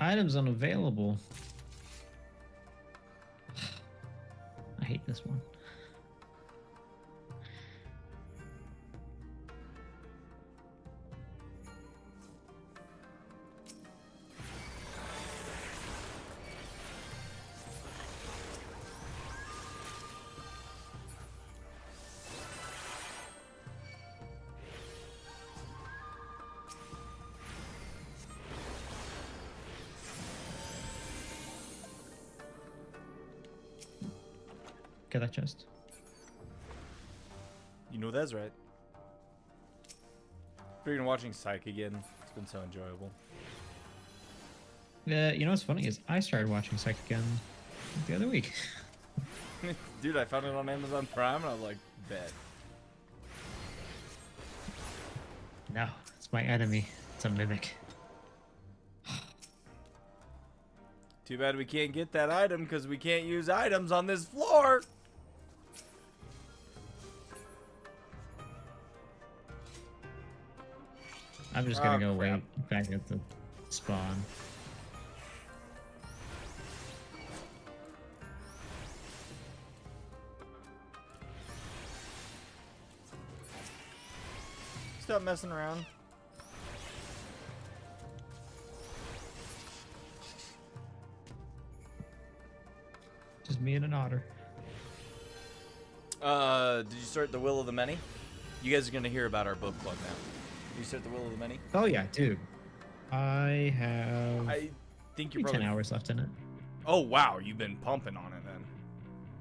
Items unavailable. I hate this one. Get that chest. You know that's right. Freaking watching Psych again. It's been so enjoyable. You know what's funny is I started watching Psych again the other week. Dude, I found it on Amazon Prime and I was like, bet. No, it's my enemy. It's a mimic. Too bad we can't get that item because we can't use items on this floor. I'm just gonna go wait back at the spawn. Stop messing around. Just me and an otter. Did you start the Will of the Many? You guys are gonna hear about our book club now. Did you start the Will of the Many? Oh yeah, dude. I have I think you're maybe probably 10 hours left in it. Oh wow, you've been pumping on it then.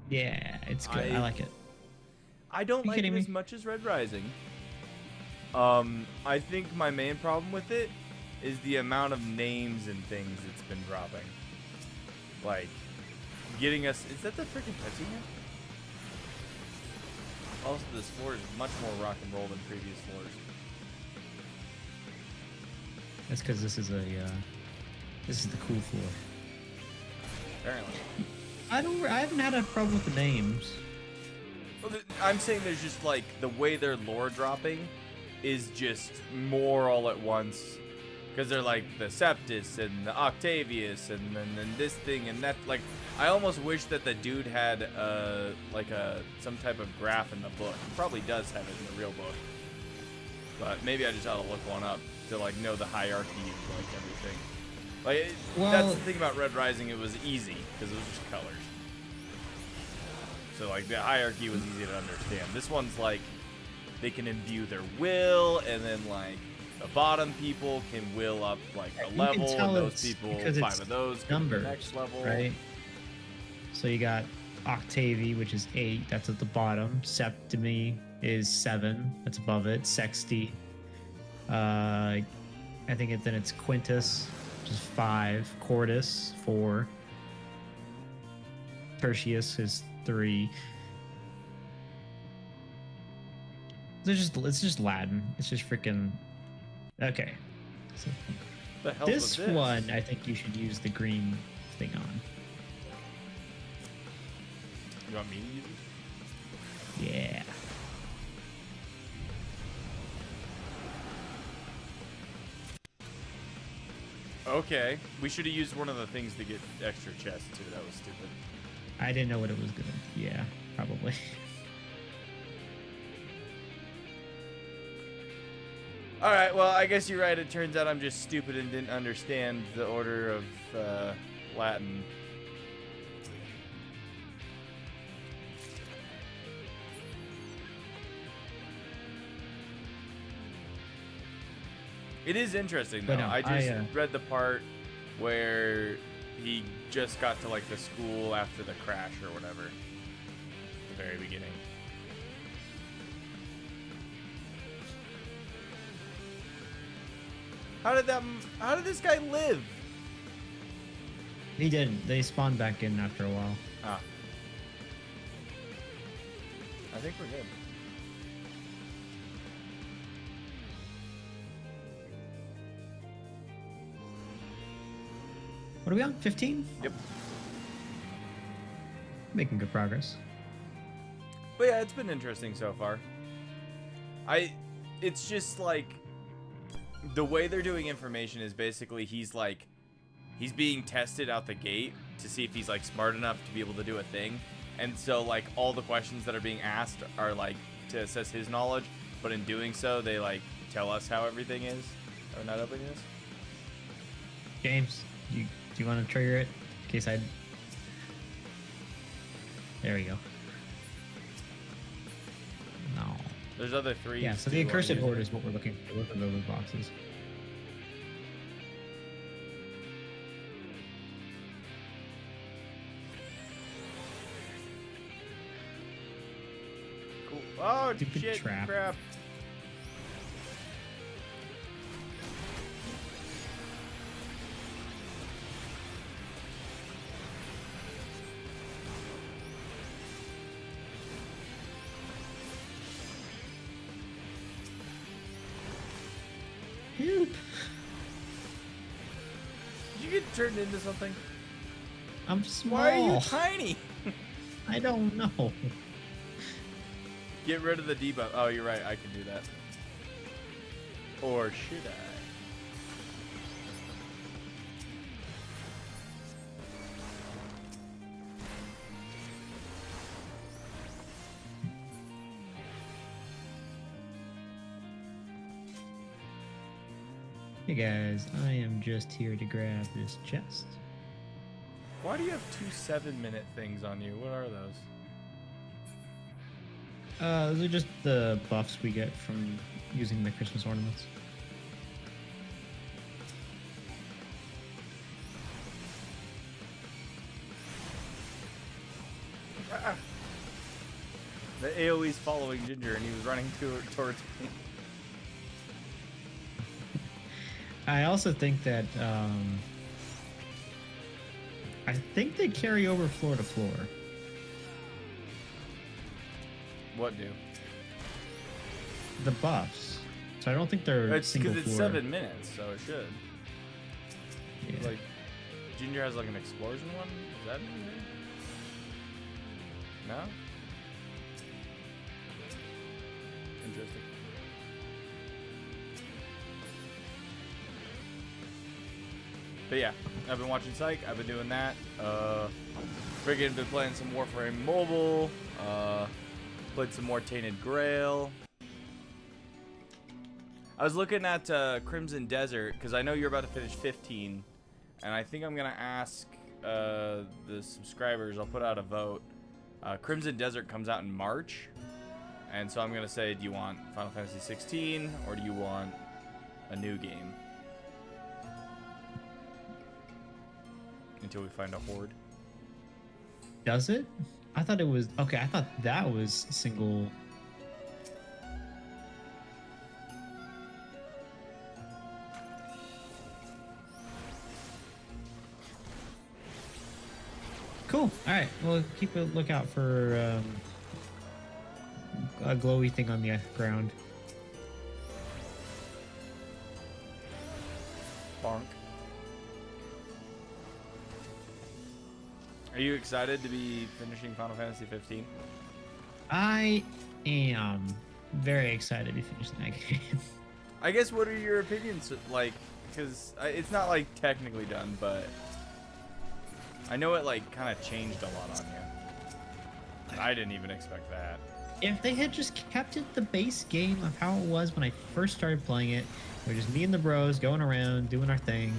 Yeah, it's good. I like it. I don't like it kidding me? as much as Red Rising. I think my main problem with it is the amount of names and things it's been dropping. Like, getting us... Is that the freaking Pepsi here? Also, this floor is much more rock and roll than previous floors. That's because this is the cool floor. Apparently. I haven't had a problem with the names. Well, I'm saying there's just, like, the way they're lore dropping is just more all at once. Because they're like the Septus and the Octavius and then this thing and that. Like, I almost wish that the dude had some type of graph in the book. He probably does have it in the real book. But maybe I just ought to look one up to like know the hierarchy of like everything. Like, that's the thing about Red Rising. It was easy because it was just colors. So like the hierarchy was easy to understand. This one's like they can imbue their will, and then like the bottom people can will up like a level, and those people 5 of those go to the next level. Right. So you got Octavi, which is 8. That's at the bottom. Septimi is 7. That's above it. Sexti. I think then it's Quintus, which is 5. Quartus, 4. Tertius is 3. It's just Latin. It's just freaking okay. So The hell this one, I think you should use the green thing on. You want me to use it? Yeah. Okay. We should have used one of the things to get extra chests too. That was stupid. I didn't know what it was gonna. Yeah, probably. All right. Well, I guess you're right. It turns out I'm just stupid and didn't understand the order of Latin. It is interesting though. But no, I just read the part where he just got to like the school after the crash or whatever. The very beginning. How did this guy live? He didn't. They spawned back in after a while. Ah. I think we're good. What are we on? 15? Yep. Making good progress. But yeah, it's been interesting so far. It's just like the way they're doing information is basically he's being tested out the gate to see if he's like smart enough to be able to do a thing. And so like all the questions that are being asked are like to assess his knowledge, but in doing so they like tell us how everything is. Or not everything is. James, do you want to trigger it? In case I... There we go. No. There's other 3. Yeah, so the accursed horde is what we're looking for. Look at those boxes. Cool. Oh, Stupid shit, trap. crap. Help. Did you get turned into something? I'm small. Why are you tiny? I don't know. Get rid of the debuff. Oh, you're right. I can do that. Or should I? Hey guys, I am just here to grab this chest. Why do you have 2 7-minute things on you? What are those? Those are just the buffs we get from using the Christmas ornaments. Ah. The AoE's following Ginger and he was running towards me. I also think that I think they carry over floor to floor. What do? The buffs. So I don't think they're It's single because it's floor. 7 minutes, so it should. Yeah. Like, Ginger has like an explosion one? Is that anything? No? Interesting. But yeah, I've been watching Psych. I've been doing that. Friggin' been playing some Warframe Mobile. Played some more Tainted Grail. I was looking at Crimson Desert because I know you're about to finish 15, and I think I'm gonna ask the subscribers. I'll put out a vote. Crimson Desert comes out in March, and so I'm gonna say, do you want Final Fantasy 16 or do you want a new game? Until we find a horde. Does it? I thought it was okay. I thought that was single. Cool. All right. Well, keep a lookout for a glowy thing on the ground. Bonk. Are you excited to be finishing Final Fantasy 15? I am very excited to finish that game. I guess, what are your opinions like? Because it's not like technically done, but I know it like kind of changed a lot on you. And I didn't even expect that. If they had just kept it the base game of how it was when I first started playing it, it was just me and the bros going around doing our thing,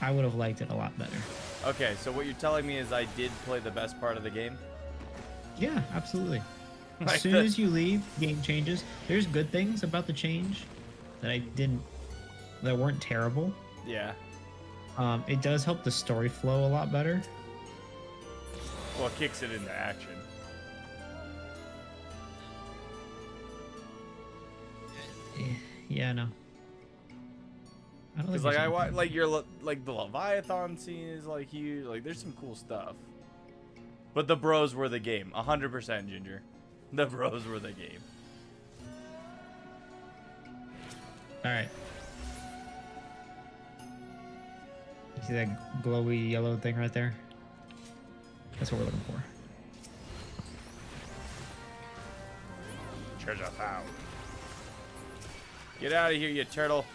I would have liked it a lot better. Okay, so what you're telling me is I did play the best part of the game? Yeah, absolutely. As Like soon as you leave, game changes. There's good things about the change that weren't terrible. Yeah. It does help the story flow a lot better. Well, it kicks it into action. Yeah, no. I don't Because think like like the Leviathan scene is like huge. Like there's some cool stuff. But the bros were the game. 100% Ginger. The bros were the game. All right. You see that glowy yellow thing right there? That's what we're looking for. Treasure found. Get out of here, you turtle.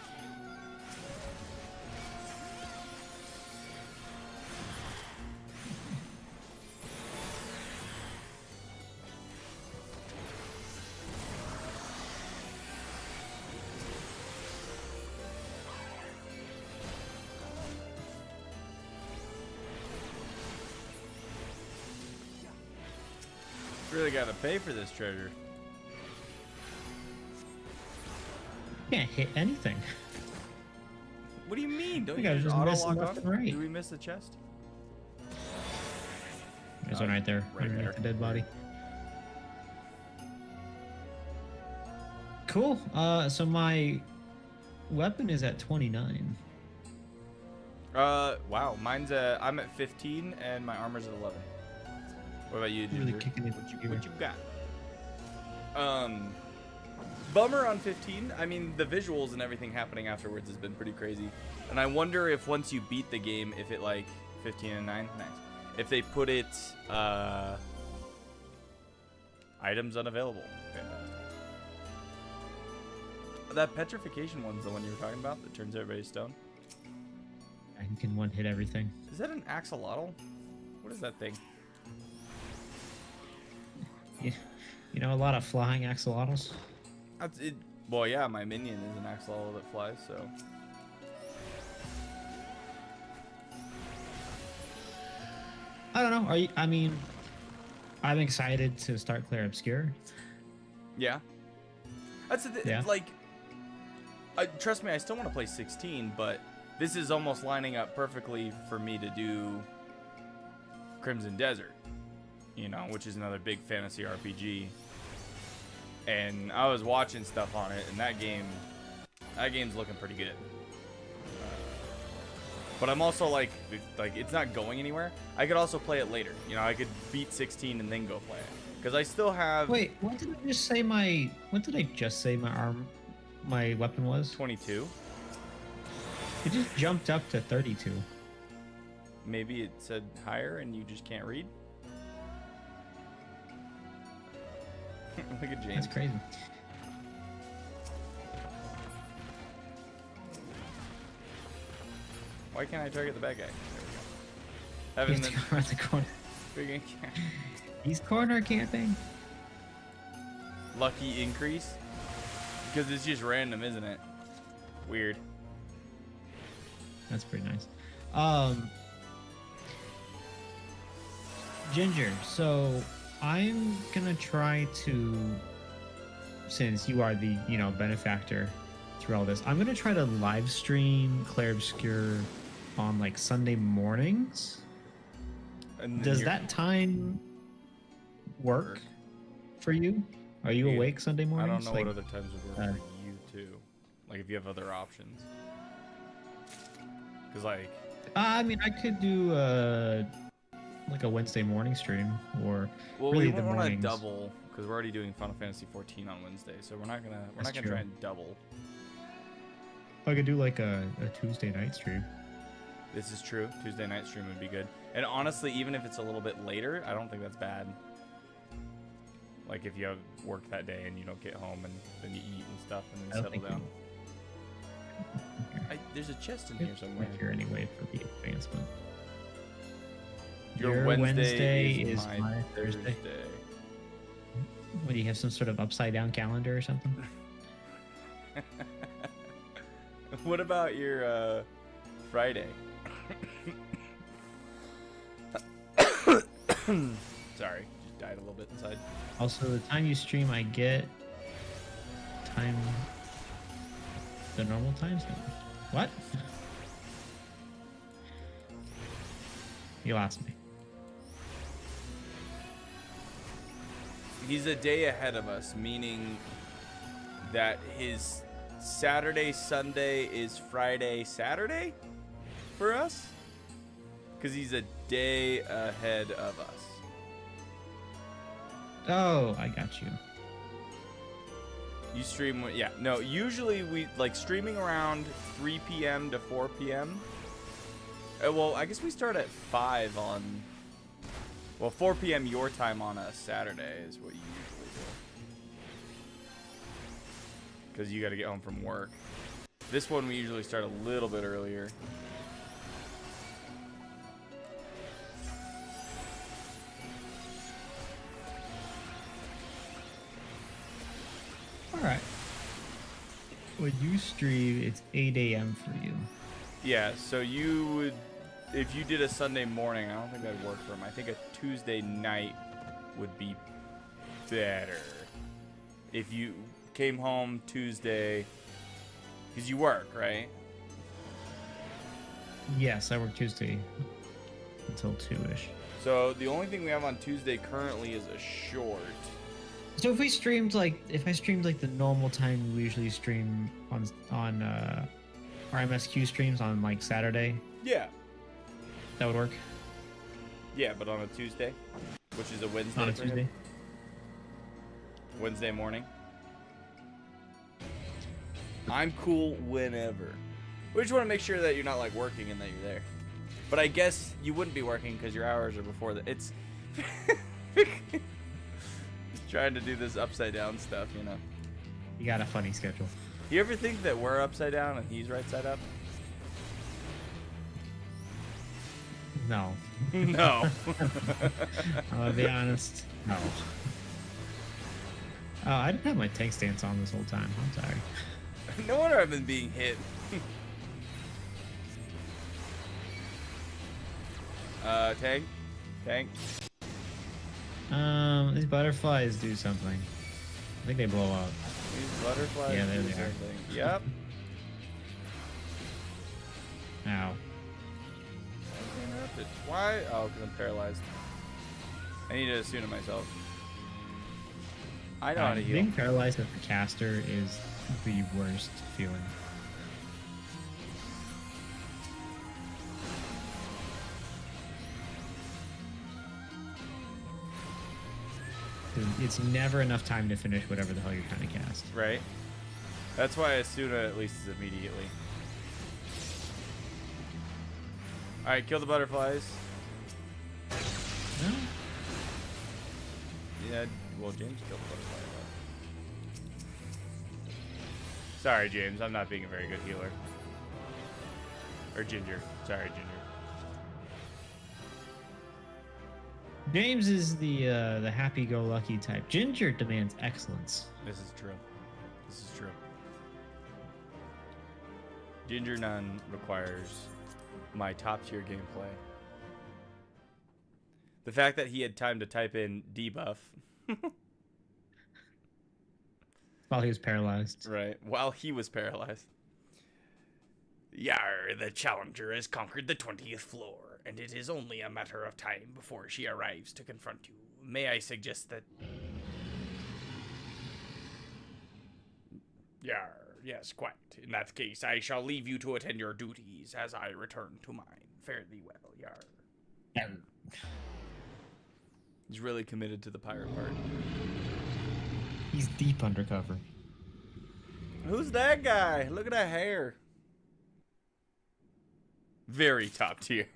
Really gotta pay for this treasure. Can't hit anything. What do you mean? Don't We you gotta just just auto miss lock left on? and right. Did we miss the chest? There's one right there, right underneath there. the dead body. Cool. So my weapon is at 29. Wow. Mine's I'm at 15 and my armor's at 11. What about you, Ginger? Really kicking it. What you got? Bummer on 15. I mean, the visuals and everything happening afterwards has been pretty crazy. And I wonder if once you beat the game, if it like 15 and 9, nice. If they put it items unavailable. Fantastic. That petrification one's the one you were talking about that turns everybody to stone. You can one hit everything. Is that an axolotl? What is that thing? Yeah. You know, a lot of flying axolotls. That's it. Well, yeah, my minion is an axolotl that flies, so. I don't know. I mean, I'm excited to start Clair Obscure. Yeah. That's Yeah. like. Trust me, I still want to play 16, but this is almost lining up perfectly for me to do Crimson Desert, you know, which is another big fantasy RPG. And I was watching stuff on it, and that game's looking pretty good. But I'm also like it's not going anywhere. I could also play it later. You know, I could beat 16 and then go play it. Because I still have. Wait, what did I just say my my weapon was? 22. It just jumped up to 32. Maybe it said higher and you just can't read. Look at James. That's crazy. Why can't I target the bad guy? There we go. You have to go around the corner. Friggin' He's corner camping. lucky increase. Because it's just random, isn't it? Weird. That's pretty nice. Ginger, so I'm gonna try to, since you are the, benefactor through all this, I'm gonna try to live stream Clair Obscure on like Sunday mornings. And Does that time work for you? Are you awake Sunday I mornings? don't know what other times would work for you too. Like if you have other options. Because like. I mean, I could do like a Wednesday morning stream, or Well, really we the won't want to mornings. double because we're already doing Final Fantasy 14 on Wednesday, so we're not gonna True. try and double. I could do like a Tuesday night stream. This is true. Tuesday night stream would be good. And honestly, even if it's a little bit later, I don't think that's bad. Like if you have work that day and you don't get home and then you eat and stuff and then settle down. There's a chest in here somewhere. Here anyway for the advancement. Your Wednesday is my Thursday. What, do you have some sort of upside down calendar or something? What about your Friday? Sorry, just died a little bit inside. Also, the time you stream, I get the normal times. What? You lost me. He's a day ahead of us, meaning that his Saturday, Sunday is Friday, Saturday for us? Because he's a day ahead of us. Oh, I got you. You stream, yeah. No, usually we like streaming around 3 p.m. to 4 p.m. Well, I guess we start at 5 on, well, 4 p.m. your time on a Saturday is what you usually do. Because you got to get home from work. This one we usually start a little bit earlier. All right. When you stream, it's 8 a.m. for you. Yeah, so you would, if you did a Sunday morning, I don't think that'd work for him. I think a Tuesday night would be better. If you came home Tuesday, because you work, right? Yes, I work Tuesday until 2-ish. So the only thing we have on Tuesday currently is a short. So if I streamed like the normal time we usually stream on our MSQ streams on like Saturday, Yeah. that would work. Yeah, but on a Tuesday, which is a Wednesday. On a for him? Tuesday. Wednesday morning. I'm cool whenever. We just want to make sure that you're not like working and that you're there. But I guess you wouldn't be working because your hours are before the. It's just trying to do this upside down stuff, you know. You got a funny schedule. You ever think that we're upside down and he's right side up? No. No. I'll be honest. No. Oh, I didn't have my tank stance on this whole time. I'm sorry. No wonder I've been being hit. Tank? Tank? These butterflies do something. I think they blow up. These butterflies Yeah, there do they are. something. Yep. Ow. Interrupted. Why? Oh, because I'm paralyzed. I need to attune to myself. I know how to heal. Being paralyzed as a caster is the worst feeling. It's never enough time to finish whatever the hell you're trying to cast. Right? That's why Asuna at least is immediately. Alright, kill the butterflies. No? Yeah, well, James killed the butterfly. But... Sorry, James, I'm not being a very good healer. Or Ginger. Sorry, Ginger. James is the happy-go-lucky type. Ginger demands excellence. This is true. This is true. Ginger Nun requires my top-tier gameplay. The fact that he had time to type in debuff. While he was paralyzed. Right, while he was paralyzed. Yar, the challenger has conquered the 20th floor, and it is only a matter of time before she arrives to confront you. May I suggest that... Yar, yes, quite. In that case, I shall leave you to attend your duties as I return to mine. Fare thee well, Yar. He's really committed to the pirate part. He's deep undercover. Who's that guy? Look at that hair. Very top tier.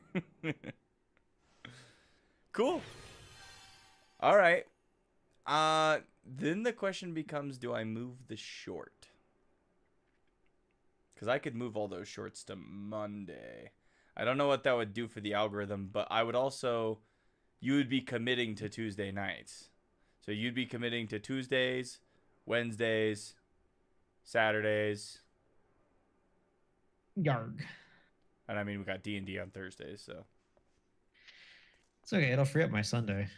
Cool. All right. Then the question becomes, do I move the short? Because I could move all those shorts to Monday. I don't know what that would do for the algorithm, but I would also... You would be committing to Tuesday nights. So you'd be committing to Tuesdays, Wednesdays, Saturdays. Yarg. And I mean, we got D&D on Thursdays, so... It's okay. It'll free up my Sunday.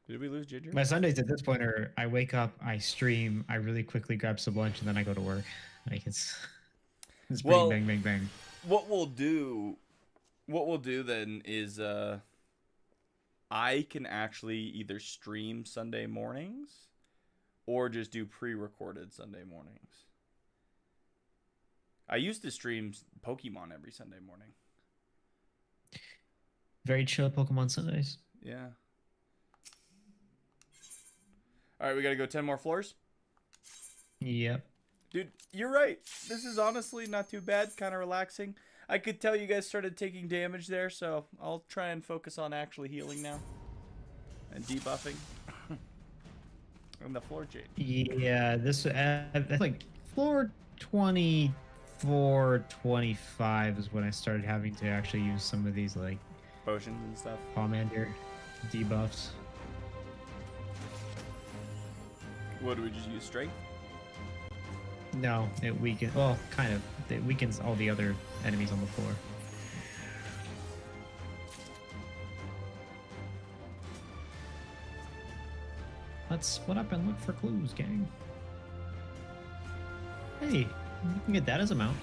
Did we lose Ginger? My Sundays at this point are I wake up, I stream, I really quickly grab some lunch, and then I go to work. Like it's Well, bang, bang, bang. What we'll do then is I can actually either stream Sunday mornings or just do pre-recorded Sunday mornings. I used to stream Pokemon every Sunday morning. Very chill Pokemon Sundays. Yeah. All right, we got to go 10 more floors. Yep. Dude, you're right. This is honestly not too bad, kind of relaxing. I could tell you guys started taking damage there, so I'll try and focus on actually healing now. And debuffing. And the floor change. Yeah, this like floor 24, 25 is when I started having to actually use some of these like Potions and stuff. Pomander debuffs. What do we just use? Strength? No, it weakens. Well, kind of. It weakens all the other enemies on the floor. Let's split up and look for clues, gang. Hey, you can get that as a mount.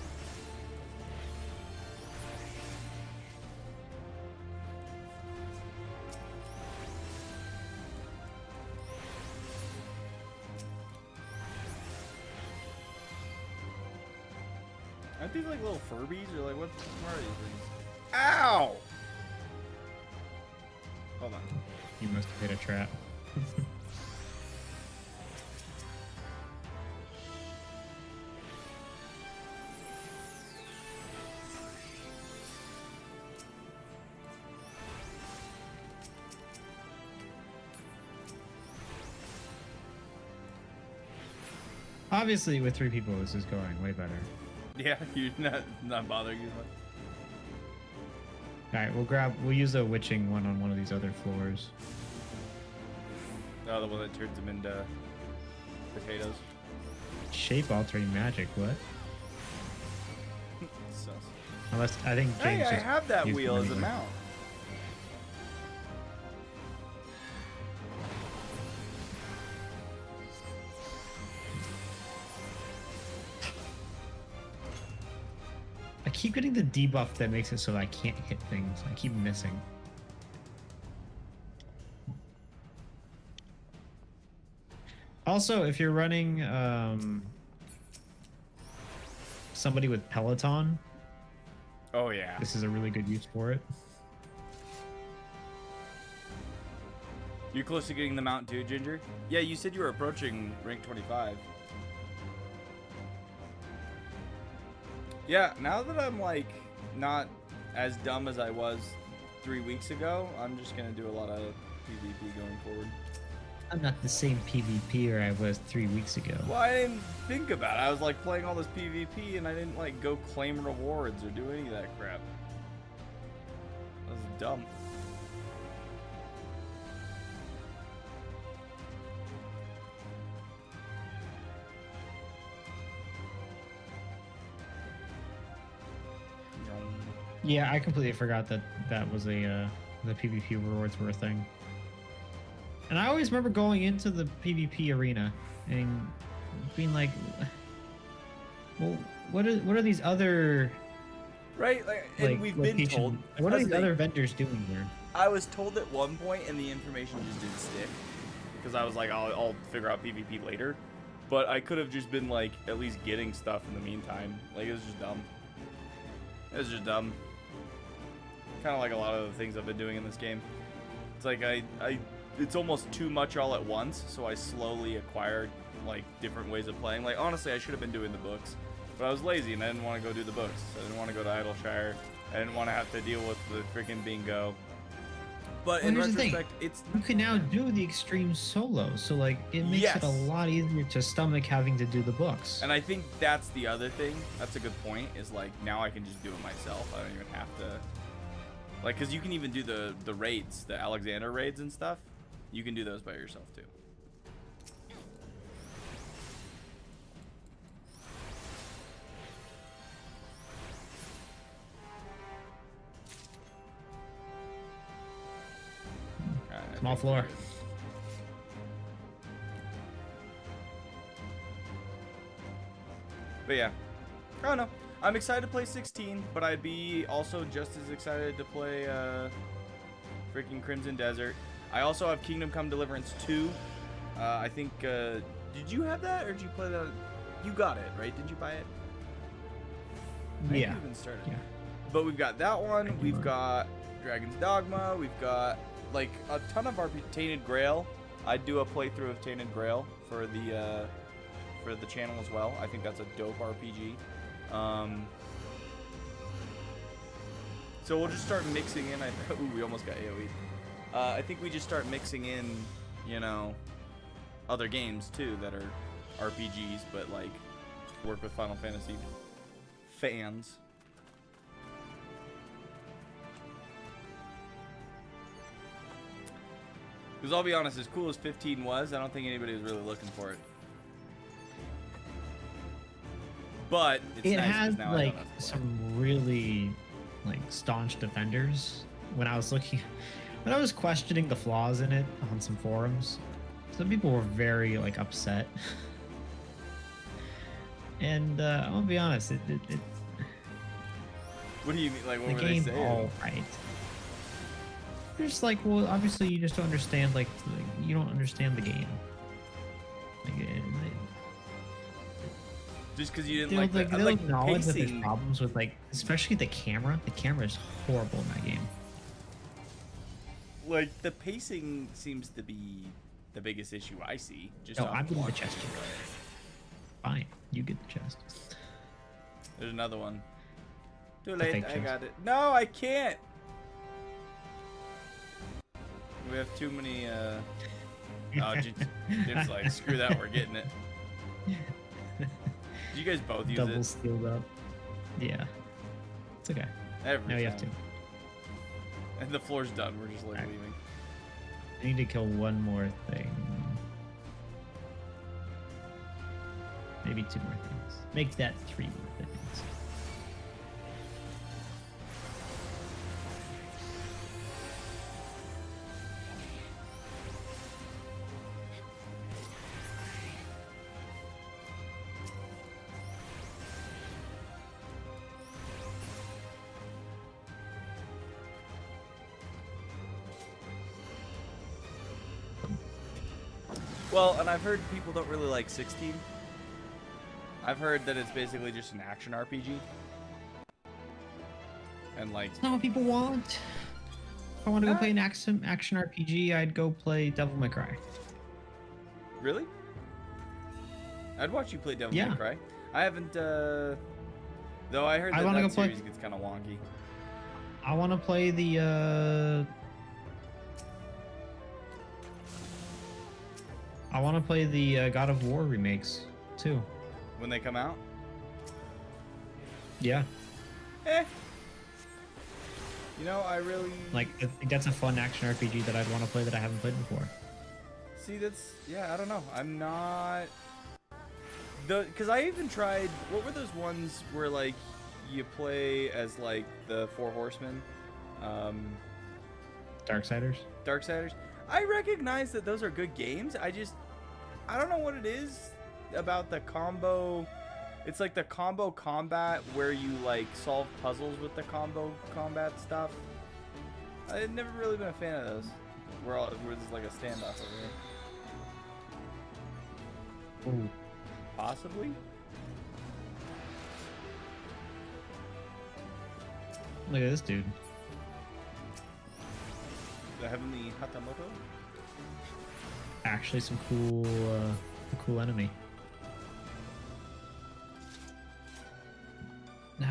Aren't these like little Furbies or like what are these things? Ow! Hold on. You must have hit a trap. Obviously, with 3 people, this is going way better. Yeah, you're not bothering you much. All right, we'll use a witching one on one of these other floors. Oh, the one that turns them into potatoes. Shape altering magic, what? Sus. Unless I think James. Hey, I just have that used wheel them as a anyway. mount. I keep getting the debuff that makes it so that I can't hit things. I keep missing. Also, if you're running somebody with Peloton, Oh yeah. this is a really good use for it. You close to getting the mount too, Ginger? Yeah, you said you were approaching rank 25. Yeah, now that I'm like not as dumb as I was 3 weeks ago, I'm just gonna do a lot of PvP going forward. I'm not the same PvPer I was 3 weeks ago. Well, I didn't think about it. I was like playing all this PvP and I didn't like go claim rewards or do any of that crap. That was dumb. Yeah, I completely forgot that that was a the PvP rewards were a thing. And I always remember going into the PvP arena and being like, "Well, what are these other Right, and we've been told. What are these they- other vendors doing here?" I was told at one point, and the information just didn't stick because I was like, I'll figure out PvP later. But I could have just been like at least getting stuff in the meantime. Like it was just dumb. It was just dumb. Kind of like a lot of the things I've been doing in this game. It's like it's almost too much all at once, so I slowly acquired like different ways of playing. Like honestly, I should have been doing the books, but I was lazy and I didn't want to go do the books. I didn't want to go to Idleshire. I didn't want to have to deal with the freaking bingo. But Well, in here's the thing. retrospect, it's You can now do the extreme solo, so like it makes Yes. it a lot easier to stomach having to do the books. and I think that's the other thing. That's a good point. Is like now I can just do it myself. I don't even have to. Like, cause you can even do the raids, the Alexander raids and stuff. You can do those by yourself too. Small floor. But yeah, I don't know. I'm excited to play 16, but I'd be also just as excited to play freaking Crimson Desert. I also have Kingdom Come Deliverance 2. I think, did you have that or did you play that? You got it, right? Did you buy it? I think Yeah. you even started. Yeah. But we've got that one. We've got Dragon's Dogma. We've got like a ton of RP Tainted Grail. I'd do a playthrough of Tainted Grail for the channel as well. I think that's a dope RPG. So we'll just start mixing in. Ooh, we almost got AoE. I think we just start mixing in, you know, other games too that are RPGs, but like work with Final Fantasy fans. Because I'll be honest, as cool as 15 was, I don't think anybody was really looking for it. But it's It nice 'cause has now I like don't have to play. some really like staunch defenders. When I was questioning the flaws in it on some forums, some people were very like upset. And I'm gonna be honest, it What do you mean? Like, what the were they game's saying? all right. They're just like, well, obviously you just don't understand, like you don't understand the game. Like, Just because you didn't they'll, like the they'll like acknowledge that there's pacing. problems with like, especially the camera. The camera is horrible in that game. Like the pacing seems to be the biggest issue I see. Just No, off I'm getting the watching chest. it. Fine, you get the chest. There's another one. Too The late. fake I chest. got it. No, I can't. We have too many. Oh, Jim's like, screw that. We're getting it. Did you guys both use Double it? steeled up. Yeah, it's okay. Every Now you have to. time. And the floor's done. We're just like Alright. leaving. I need to kill one more thing. Maybe 2 more things. Make that 3 more things. Well, and I've heard people don't really like 16. I've heard that it's basically just an action RPG. And like, That's not what people want. If I want to go Ah. play an action RPG, I'd go play Devil May Cry. really? I'd watch you play Devil Yeah. May Cry. I haven't, though I heard I that wanna that go play- series gets kind of wonky. I want to play the God of War remakes too. When they come out? Yeah, Eh. You know, I really... like I think that's a fun action RPG that I'd want to play that I haven't played before. See, that's... Yeah, I don't know. I'm not... Because I even tried... What were those ones where, like, you play as, like, the Four Horsemen? Darksiders. Darksiders. I recognize that those are good games. I don't know what it is about the combo. It's like the combo combat where you like solve puzzles with the combo combat stuff. I've never really been a fan of those. Where there's like a standoff over here. Ooh. Possibly. Look at this dude. The Heavenly Hatamoto? Actually, some cool enemy. No.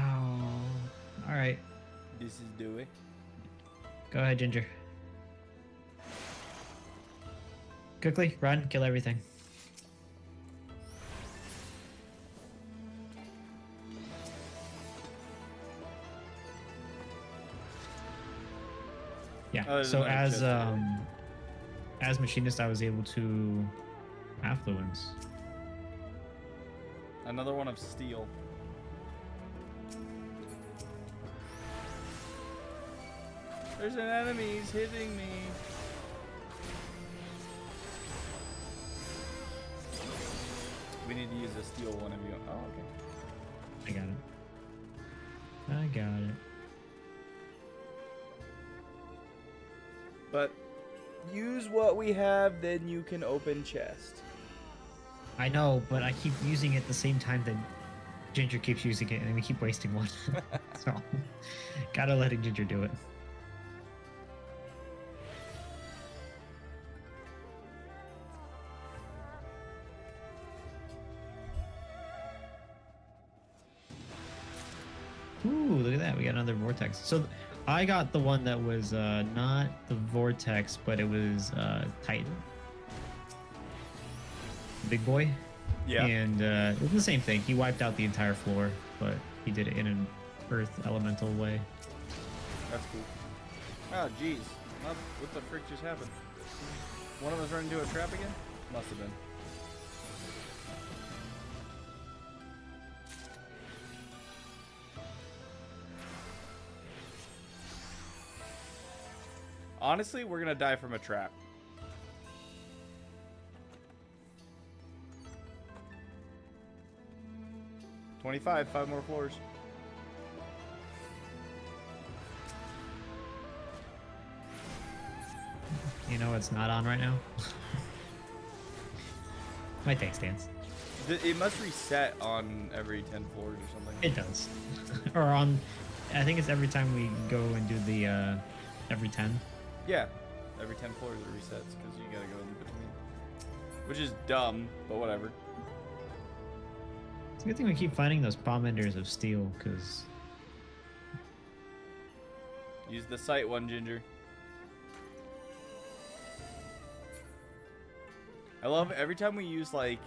All right. This is Dewey. Go ahead, Ginger. Quickly, run, kill everything. Yeah. Oh, so as machinist, I was able to affluence. Another one of steel. There's an enemy. He's hitting me. We need to use a steel one of you. Oh, okay. I got it. I got it. But use what we have, then you can open chest. I know, but I keep using it at the same time that Ginger keeps using it, and we keep wasting one. So, gotta let Ginger do it. Ooh, look at that. We got another vortex. So I got the one that was not the vortex, but it was Titan. Big boy. Yeah. And it was the same thing. He wiped out the entire floor, but he did it in an earth elemental way. That's cool. Oh, jeez. What the frick just happened? One of us ran into a trap again? Must have been. Honestly, we're gonna die from a trap. $25, 5 more floors. You know it's not on right now? My tank stands. It must reset on every 10 floors or something. It does. Or on, I think it's every time we go and do the, every 10. Yeah, every 10 floors it resets because you gotta go in between. Which is dumb, but whatever. It's a good thing we keep finding those palm enders of steel, because... Use the sight one, Ginger. I love every time we use, like,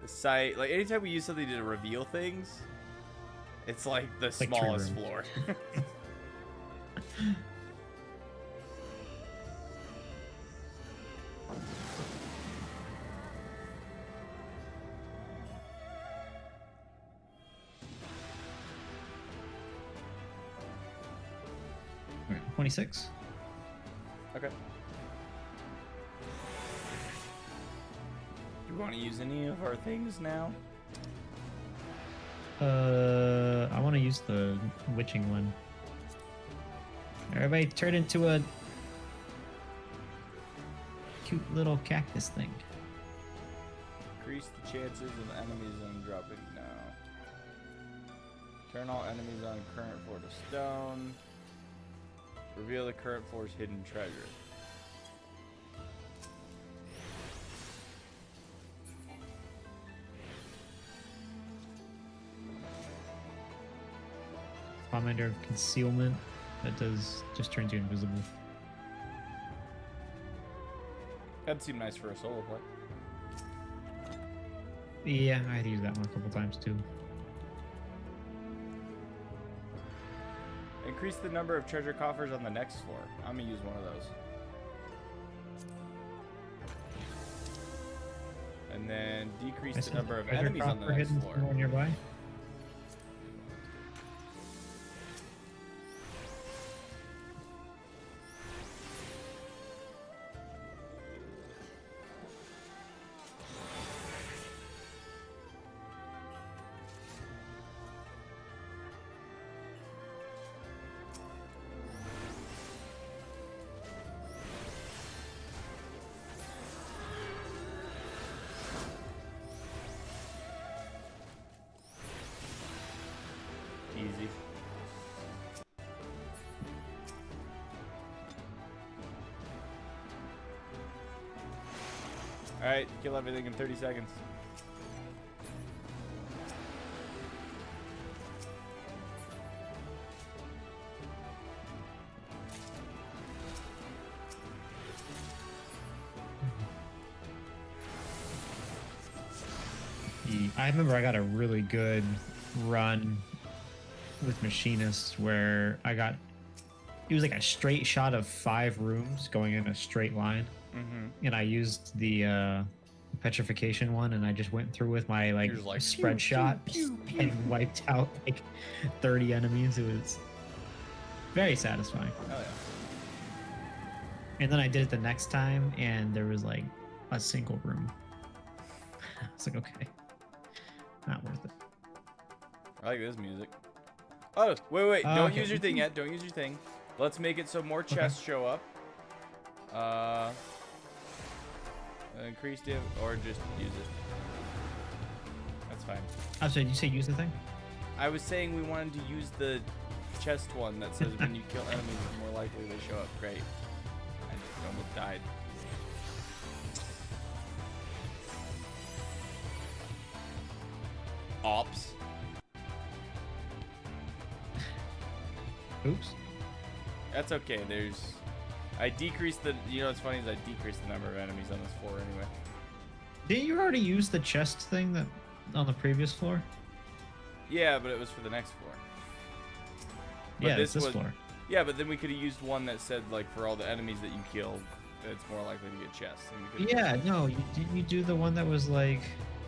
the sight. Like, anytime we use something to reveal things, it's like the like smallest floor. All right, 26. Okay. Do we want to use any of our things now? I want to use the witching one. Everybody turn into a cute little cactus thing. Increase the chances of enemies on dropping now. Turn all enemies on current floor to stone. Reveal the current floor's hidden treasure. Commander of concealment that does just turns you invisible. That'd seem nice for a solo play. Yeah, I had to use that one a couple times too. Increase the number of treasure coffers on the next floor. I'm gonna use one of those. And then decrease the number of enemies on the next floor. Somewhere nearby. Alright, kill everything in 30 seconds. I remember I got a really good run with Machinist where it was like a straight shot of 5 rooms going in a straight line. And I used the petrification one, and I just went through with my like spread shot and wiped out like 30 enemies. It was very satisfying. Oh yeah. And then I did it the next time, and there was like a single room. I was like, okay, not worth it. I like this music. Oh, wait. Don't use your thing yet. Don't use your thing. Let's make it so more chests show up. Increase it or just use it. That's fine. I'm sorry, did you say use the thing? I was saying we wanted to use the chest one that says when you kill enemies, it's more likely they show up. Great. I just almost died. Ops. Oops. That's okay. I decreased the. You know what's funny is I decreased the number of enemies on this floor anyway. Didn't you already use the chest thing that on the previous floor? Yeah, but it was for the next floor. But yeah, this floor. Yeah, but then we could have used one that said like for all the enemies that you killed, it's more likely to get chests. Yeah, no, didn't you do the one that was like.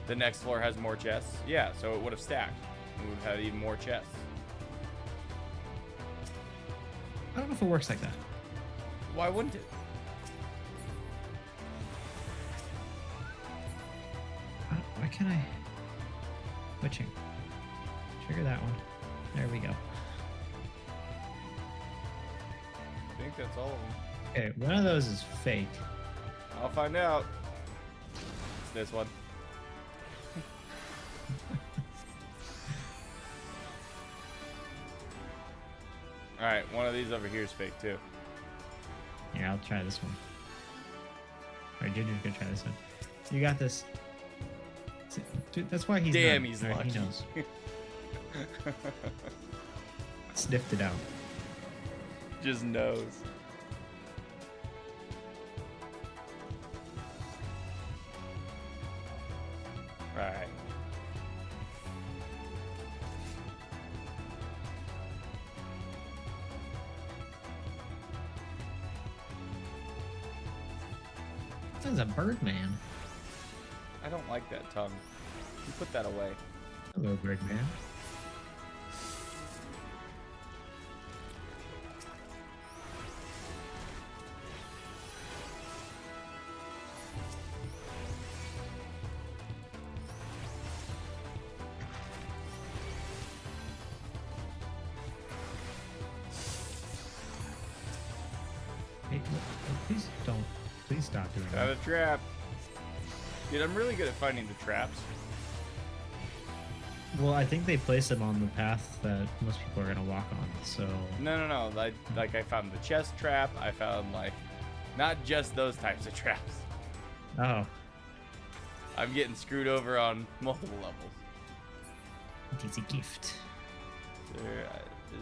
The next floor has more chests? Yeah, so it would have stacked. We would have had even more chests. I don't know if it works like that. Why wouldn't it? Why can't I? Switching. Trigger that one. There we go. I think that's all of them. Okay, one of those is fake. I'll find out. It's this one. Alright, one of these over here is fake too. Yeah, I'll try this one. Alright, Ginger's gonna try this one. You got this. Dude, that's why he's Damn, done. he's All right, lucky. he knows. Sniffed it out. Just knows. Alright. That's a Birdman. I don't like that tongue. You put that away. Hello, Birdman. Hey, please don't. Please stop doing Got that. a trap. Dude, I'm really good at finding the traps. Well, I think they place them on the path that most people are gonna walk on. So No. Like I found the chest trap. I found like not just those types of traps. oh, I'm getting screwed over on multiple levels. it is a gift. There is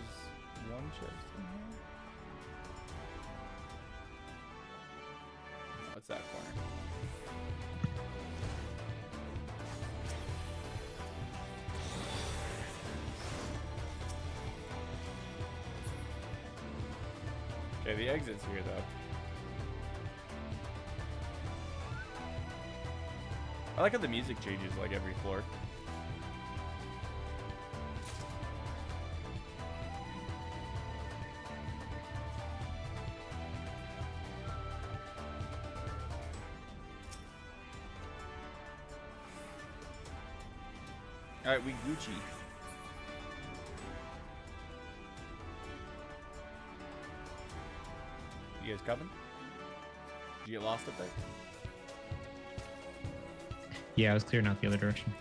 one chest in here. What's that corner? Okay, the exit's here though. I like how the music changes like every floor. Alright, we Gucci. You guys coming? Did you get lost up there? Yeah, I was clearing out the other direction.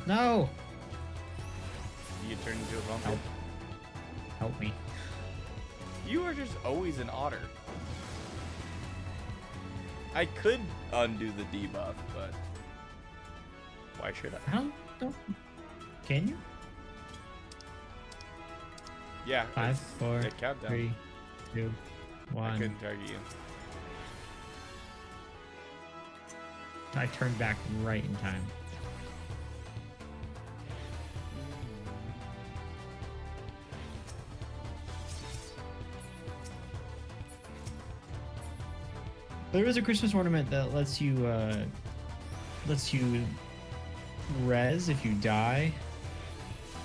No! You get turned into a vampire. Help. Help me. You are just always an otter. I could undo the debuff, but why should I? Don't. Can you? Yeah. 5, 4, the countdown. 3, 2, I 1. couldn't target you. I turned back right in time. There is a Christmas ornament that lets you res if you die,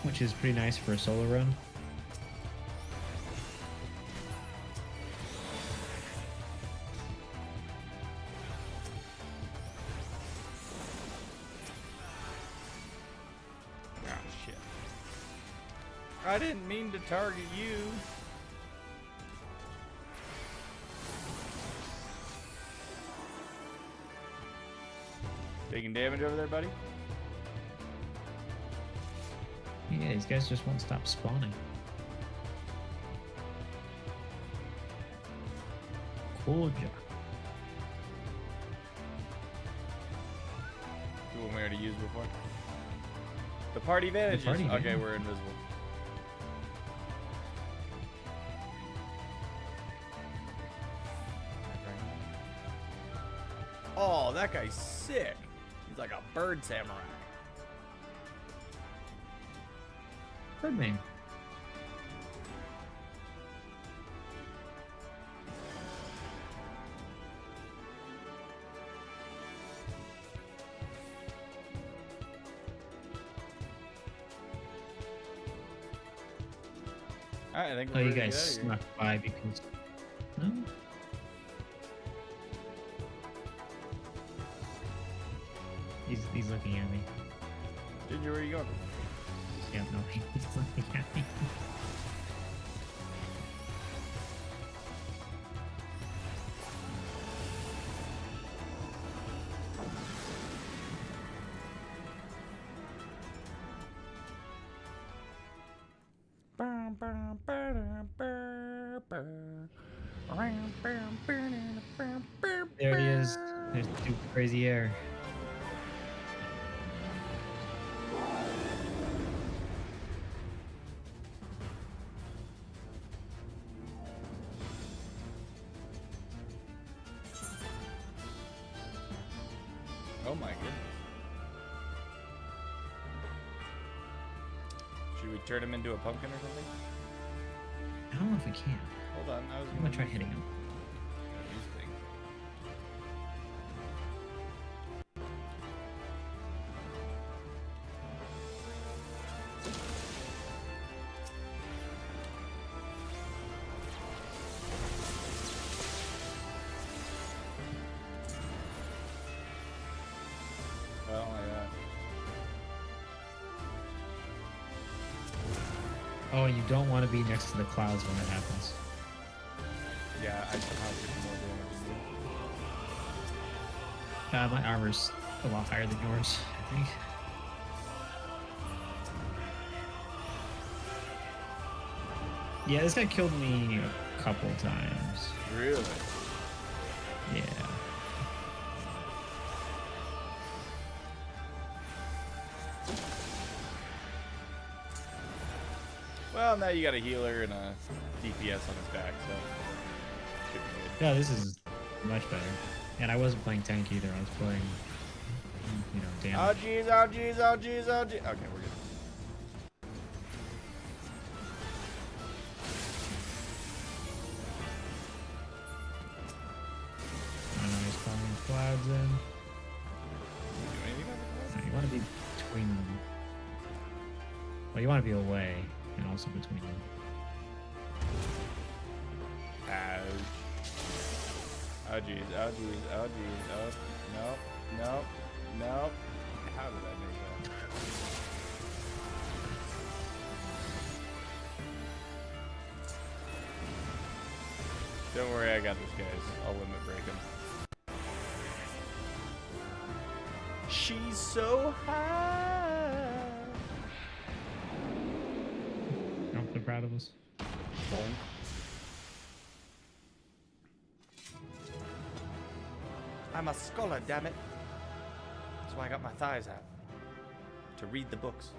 which is pretty nice for a solo run. Oh shit. I didn't mean to target you. Taking damage over there, buddy? Yeah, these guys just won't stop spawning. Cool job. The one we already used before. The party advantages. party Okay, advantage. we're invisible. Oh, that guy's sick. He's like a bird samurai. Birdman. Alright, I think Oh, we're you ready to guys get out of here. snuck by because no. He's looking at me. Ginger, where are you going? Yeah, no, he's looking at me. There he is. There's too crazy air. Oh my goodness. Should we turn him into a pumpkin or something? I don't know if we can. Hold on, I was I'm gonna try hitting him. use things. Oh my god. Oh, and you don't want to be next to the clouds when that happens. Yeah, I somehow took more damage. My armor's a lot higher than yours, I think. Yeah, this guy killed me a couple times. Really? Yeah. Well, now you got a healer and a DPS on his back, so should be good. Yeah, this is much better. And I wasn't playing tank either. I was playing, you know, Oh damage. jeez, oh jeez, oh jeez, oh jeez. Okay, we're good. I know he's calling clouds in. Can we do anything about the No, you want to be between them. Well, you want to be away and also between them. Ouch. Oh jeez, oh jeez, oh jeez, oh no, no, no. How did I make that? Don't worry, I got this, guys. I'll limit break him. She's so high. those. I'm a scholar, damn it. That's why I got my thighs out. To read the books.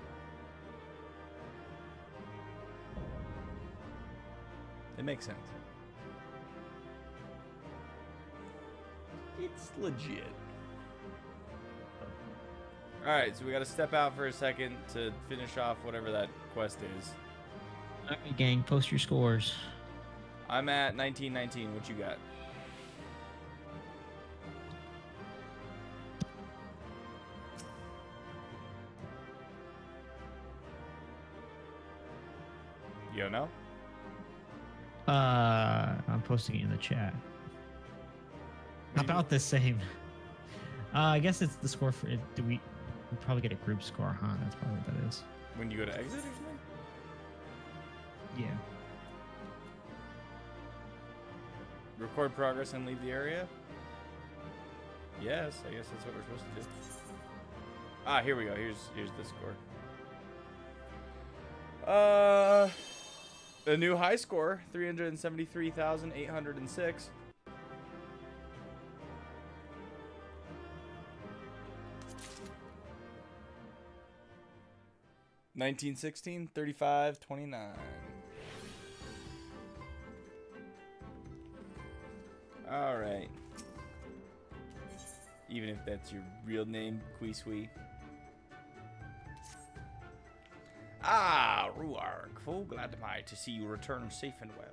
It makes sense. It's legit. Alright, so we gotta step out for a second to finish off whatever that quest is. Alright, gang, post your scores. I'm at 1919. What you got? You don't know? I'm posting it in the chat. About the same. I guess it's the score for it. We probably get a group score, huh? That's probably what that is. When you go to exit or something? Yeah. Record progress and leave the area? Yes, I guess that's what we're supposed to do. Ah, here we go. Here's the score. A new high score, 373,806. $1916, 35.29. All right. Even if that's your real name, Quisui. Ah, Ruark, full glad am I to see you return safe and well.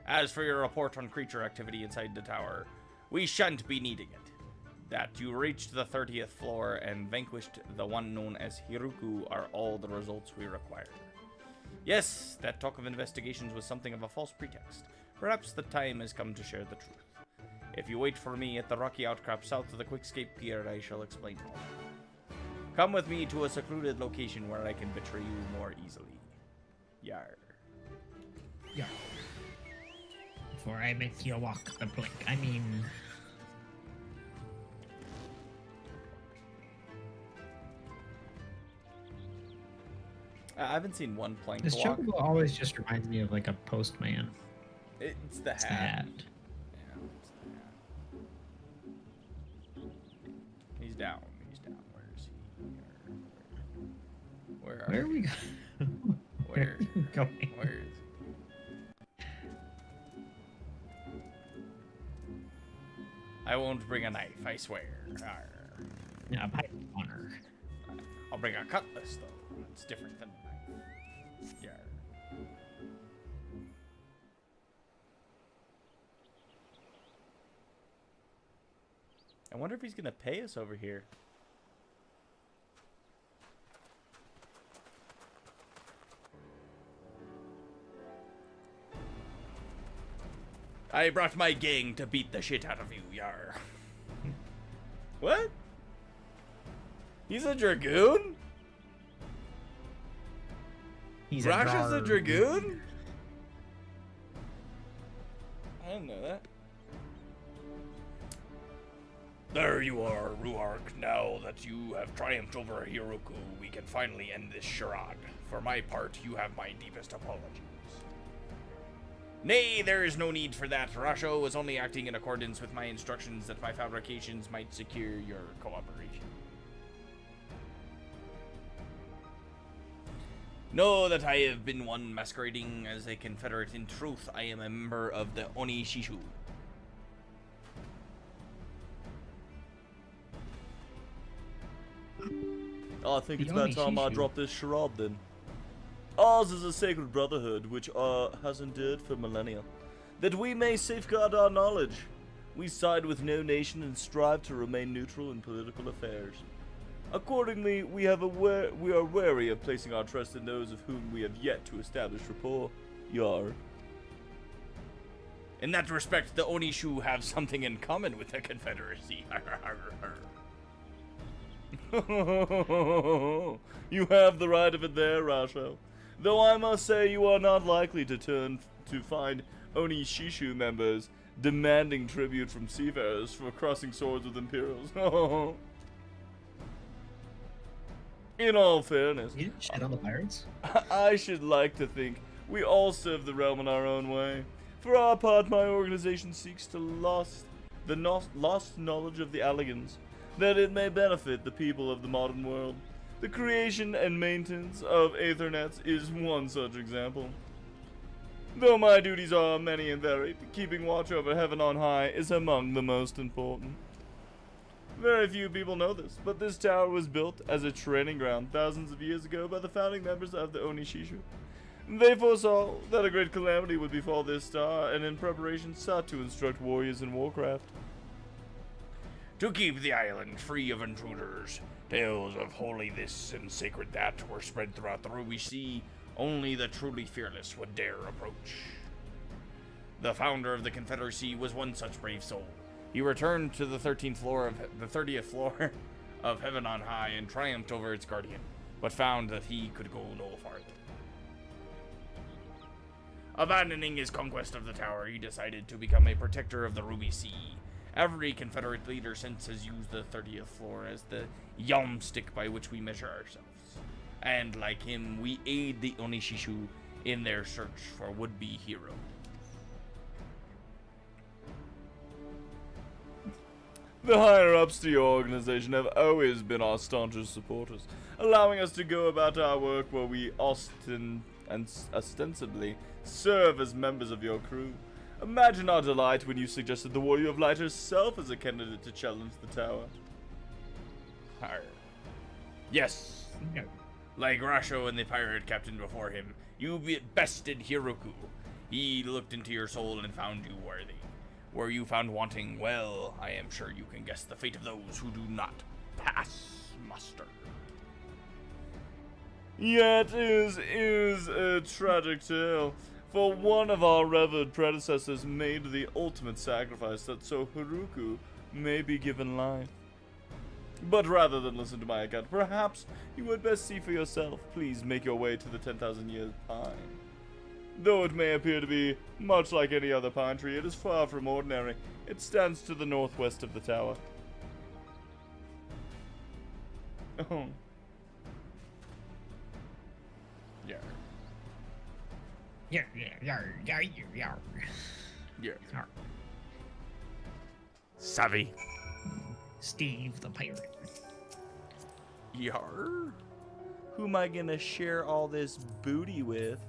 As for your report on creature activity inside the tower, we shan't be needing it. That you reached the 30th floor and vanquished the one known as Hiruku are all the results we required. Yes, that talk of investigations was something of a false pretext. Perhaps the time has come to share the truth. If you wait for me at the rocky outcrop south of the Quickscape Pier, I shall explain all. Come with me to a secluded location where I can betray you more easily. Yar. Yeah. Before I make you walk the plank, I mean... I haven't seen one plank This walk. chocobo always just reminds me of like a postman. It's the It's hat. the hat. Yeah, it's the hat. He's down. He's down. Where is he? Where Where are we going? Where? Where are we going? Where is he? I won't bring a knife, I swear. Arr. Yeah, pipe honor. I'll bring a cutlass, though. It's different than a knife. Yeah. I wonder if he's gonna pay us over here. I brought my gang to beat the shit out of you, yar. What? He's a dragoon? He's Rasha's a guard. dragoon? I didn't know that. There you are, Ruark. Now that you have triumphed over Hiroku, we can finally end this charade. For my part, you have my deepest apologies. Nay, there is no need for that. Rasho was only acting in accordance with my instructions that my fabrications might secure your cooperation. Know that I have been one masquerading as a Confederate. In truth, I am a member of the Oni Shishu. I think The it's about Oni time I Shishu. drop this charade then. Ours is a sacred brotherhood which has endured for millennia. That we may safeguard our knowledge, we side with no nation and strive to remain neutral in political affairs. Accordingly, we are wary of placing our trust in those of whom we have yet to establish rapport. Yar. In that respect, the Onishu have something in common with the Confederacy. You have the right of it there, Rasho. Though I must say you are not likely to find Oni-Shishu members demanding tribute from seafarers for crossing swords with Imperials. In all fairness, You didn't shit on the pirates? I should like to think We all serve the realm in our own way. For our part, my organization seeks to lost knowledge of the Alligans, that it may benefit the people of the modern world. The creation and maintenance of Aethernets is one such example. Though my duties are many and varied, keeping watch over heaven on high is among the most important. Very few people know this, but this tower was built as a training ground thousands of years ago by the founding members of the Onishishu. They foresaw that a great calamity would befall this star, and in preparation sought to instruct warriors in warcraft. To keep the island free of intruders, tales of holy this and sacred that were spread throughout the Ruby Sea. Only the truly fearless would dare approach. The founder of the Confederacy was one such brave soul. He returned to the 30th floor of heaven on high and triumphed over its guardian, but found that he could go no farther. Abandoning his conquest of the tower, he decided to become a protector of the Ruby Sea. Every Confederate leader since has used the 30th floor as the yardstick by which we measure ourselves. And like him, we aid the Onishishu in their search for would-be hero. The higher-ups to your organization have always been our staunchest supporters, allowing us to go about our work where we ostensibly serve as members of your crew. Imagine our delight when you suggested the Warrior of Light herself as a candidate to challenge the tower. Arr. Yes. No. Like Rasho and the pirate captain before him, you bested Hiroku. He looked into your soul and found you worthy. Were you found wanting, well, I am sure you can guess the fate of those who do not pass muster. Yet is a tragic tale, for one of our revered predecessors made the ultimate sacrifice that so Hiroku may be given life. But rather than listen to my account, perhaps you would best see for yourself. Please make your way to the 10,000-year pine. Though it may appear to be much like any other pine tree, it is far from ordinary. It stands to the northwest of the tower. Oh. Yeah. Yeah. Savvy. Steve the pirate. Yar? Who am I gonna share all this booty with?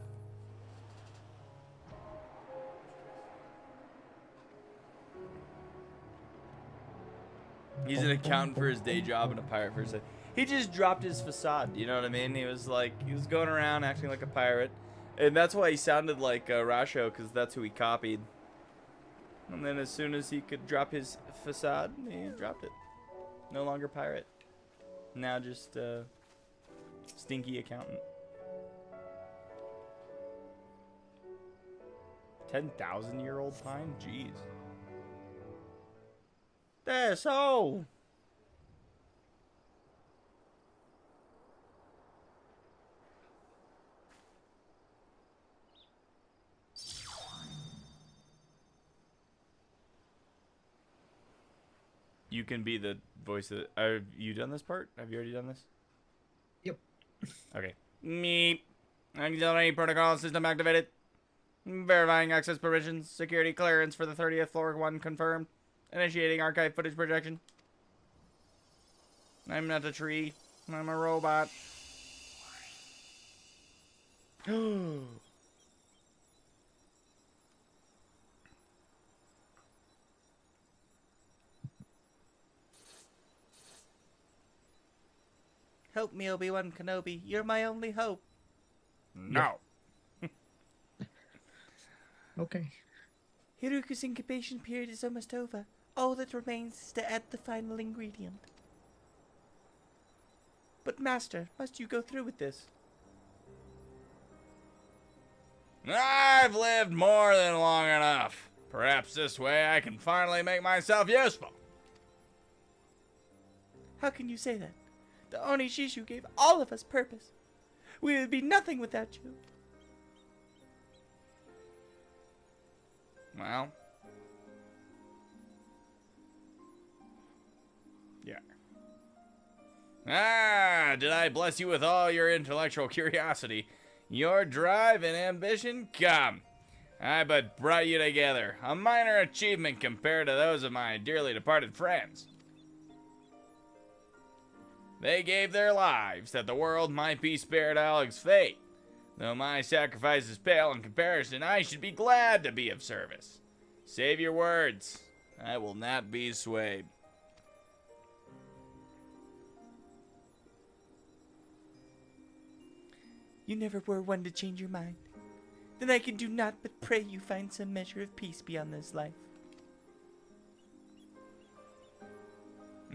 He's an accountant for his day job and a pirate for his day. He just dropped his facade, you know what I mean? He was going around acting like a pirate. And that's why he sounded like Rasho, because that's who he copied. And then as soon as he could drop his facade, he dropped it. No longer pirate. Now just stinky accountant. 10,000-year-old pine? Jeez. There, so. You can be the voice of. Have you done this part? Have you already done this? Yep. Okay. Meep. Auxiliary protocol system activated. Verifying access permissions. Security clearance for the 30th floor 1 confirmed. Initiating archive footage projection. I'm not a tree. I'm a robot. Help me, Obi-Wan Kenobi. You're my only hope. No. Okay. Hiroku's incubation period is almost over. All that remains is to add the final ingredient. But Master, must you go through with this? I've lived more than long enough. Perhaps this way I can finally make myself useful. How can you say that? The Onishishu gave all of us purpose. We would be nothing without you. Well. Yeah. Ah, did I bless you with all your intellectual curiosity? Your drive and ambition? Come. I but brought you together. A minor achievement compared to those of my dearly departed friends. They gave their lives that the world might be spared Alec's fate. Though my sacrifice is pale in comparison, I should be glad to be of service. Save your words. I will not be swayed. You never were one to change your mind. Then I can do naught but pray you find some measure of peace beyond this life.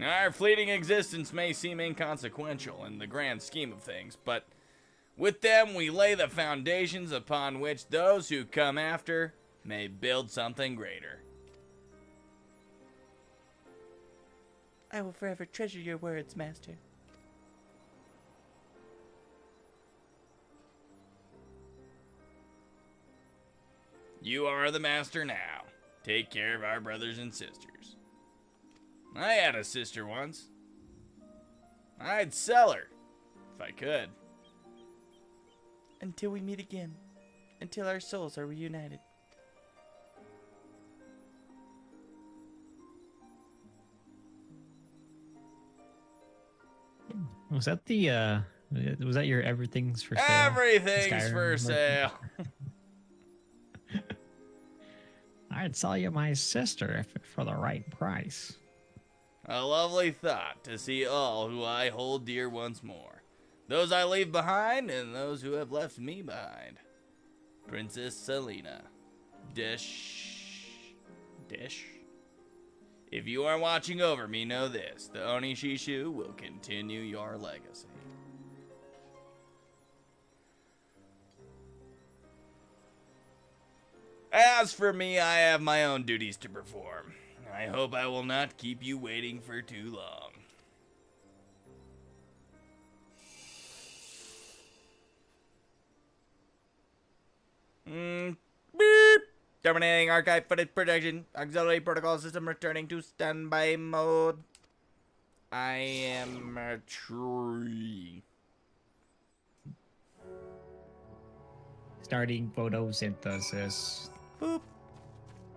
Our fleeting existence may seem inconsequential in the grand scheme of things, but with them we lay the foundations upon which those who come after may build something greater. I will forever treasure your words, Master. You are the master now. Take care of our brothers and sisters. I had a sister once. I'd sell her, if I could. Until we meet again. Until our souls are reunited. Was that the was that your everything's for sale? Everything's Skyrim for sale. I'd sell you my sister for the right price. A lovely thought to see all who I hold dear once more. Those I leave behind and those who have left me behind. Princess Selena. Dish. If you are watching over me, know this. The Oni Shishu will continue your legacy. As for me, I have my own duties to perform. I hope I will not keep you waiting for too long. Beep! Terminating archive footage protection. Auxiliary protocol system returning to standby mode. I am a tree. Starting photosynthesis. Boop.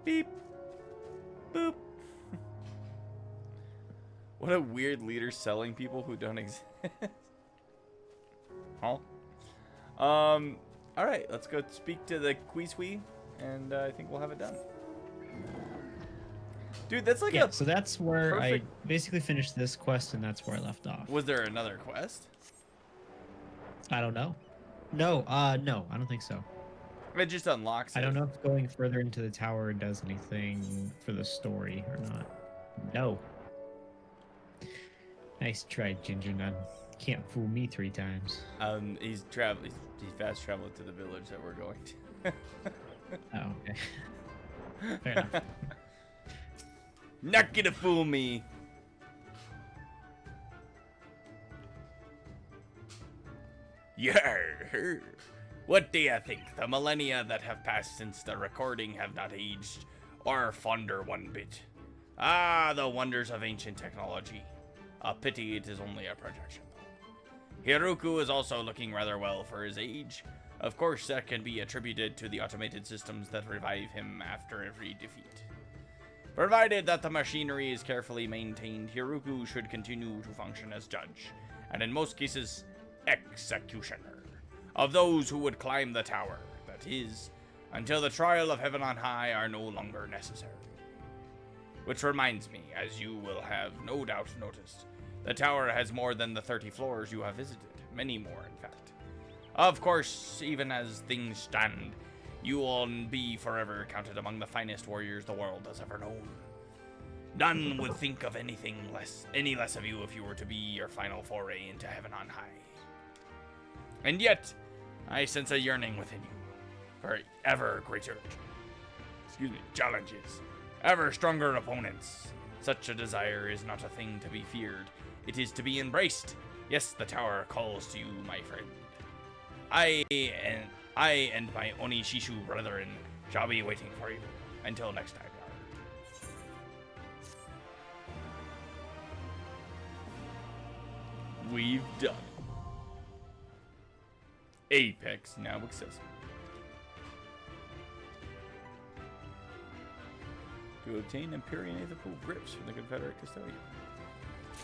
Beep. Boop. What a weird leader selling people who don't exist. Huh? Alright, let's go speak to the Quisui, and I think we'll have it done. Dude, that's like So that's where perfect... I basically finished this quest, and that's where I left off. Was there another quest? I don't know. No, no, I don't think so. It just unlocks it. I don't know if going further into the tower does anything for the story or not. No. Nice try, Ginger Nun. Can't fool me 3 times. He's fast traveling to the village that we're going to. Oh, okay. Fair enough. Not gonna fool me. Yarr. What do you think? The millennia that have passed since the recording have not aged or fonder one bit. Ah, the wonders of ancient technology. A pity it is only a projection. Hiruku is also looking rather well for his age. Of course, that can be attributed to the automated systems that revive him after every defeat. Provided that the machinery is carefully maintained, Hiruku should continue to function as judge, and in most cases, executioner, of those who would climb the tower, that is, until the trial of heaven on high are no longer necessary. Which reminds me, as you will have no doubt noticed, the tower has more than the 30 floors you have visited, many more in fact. Of course, even as things stand, you will be forever counted among the finest warriors the world has ever known. None would think of any less of you if you were to be your final foray into heaven on high. And yet, I sense a yearning within you for ever greater, challenges, ever stronger opponents. Such a desire is not a thing to be feared. It is to be embraced. Yes, the tower calls to you, my friend. I and my Oni Shishu brethren shall be waiting for you. Until next time, Yar. We've done Apex now accessible. To obtain Empyrean Aether Pool grips from the Confederate Custodian.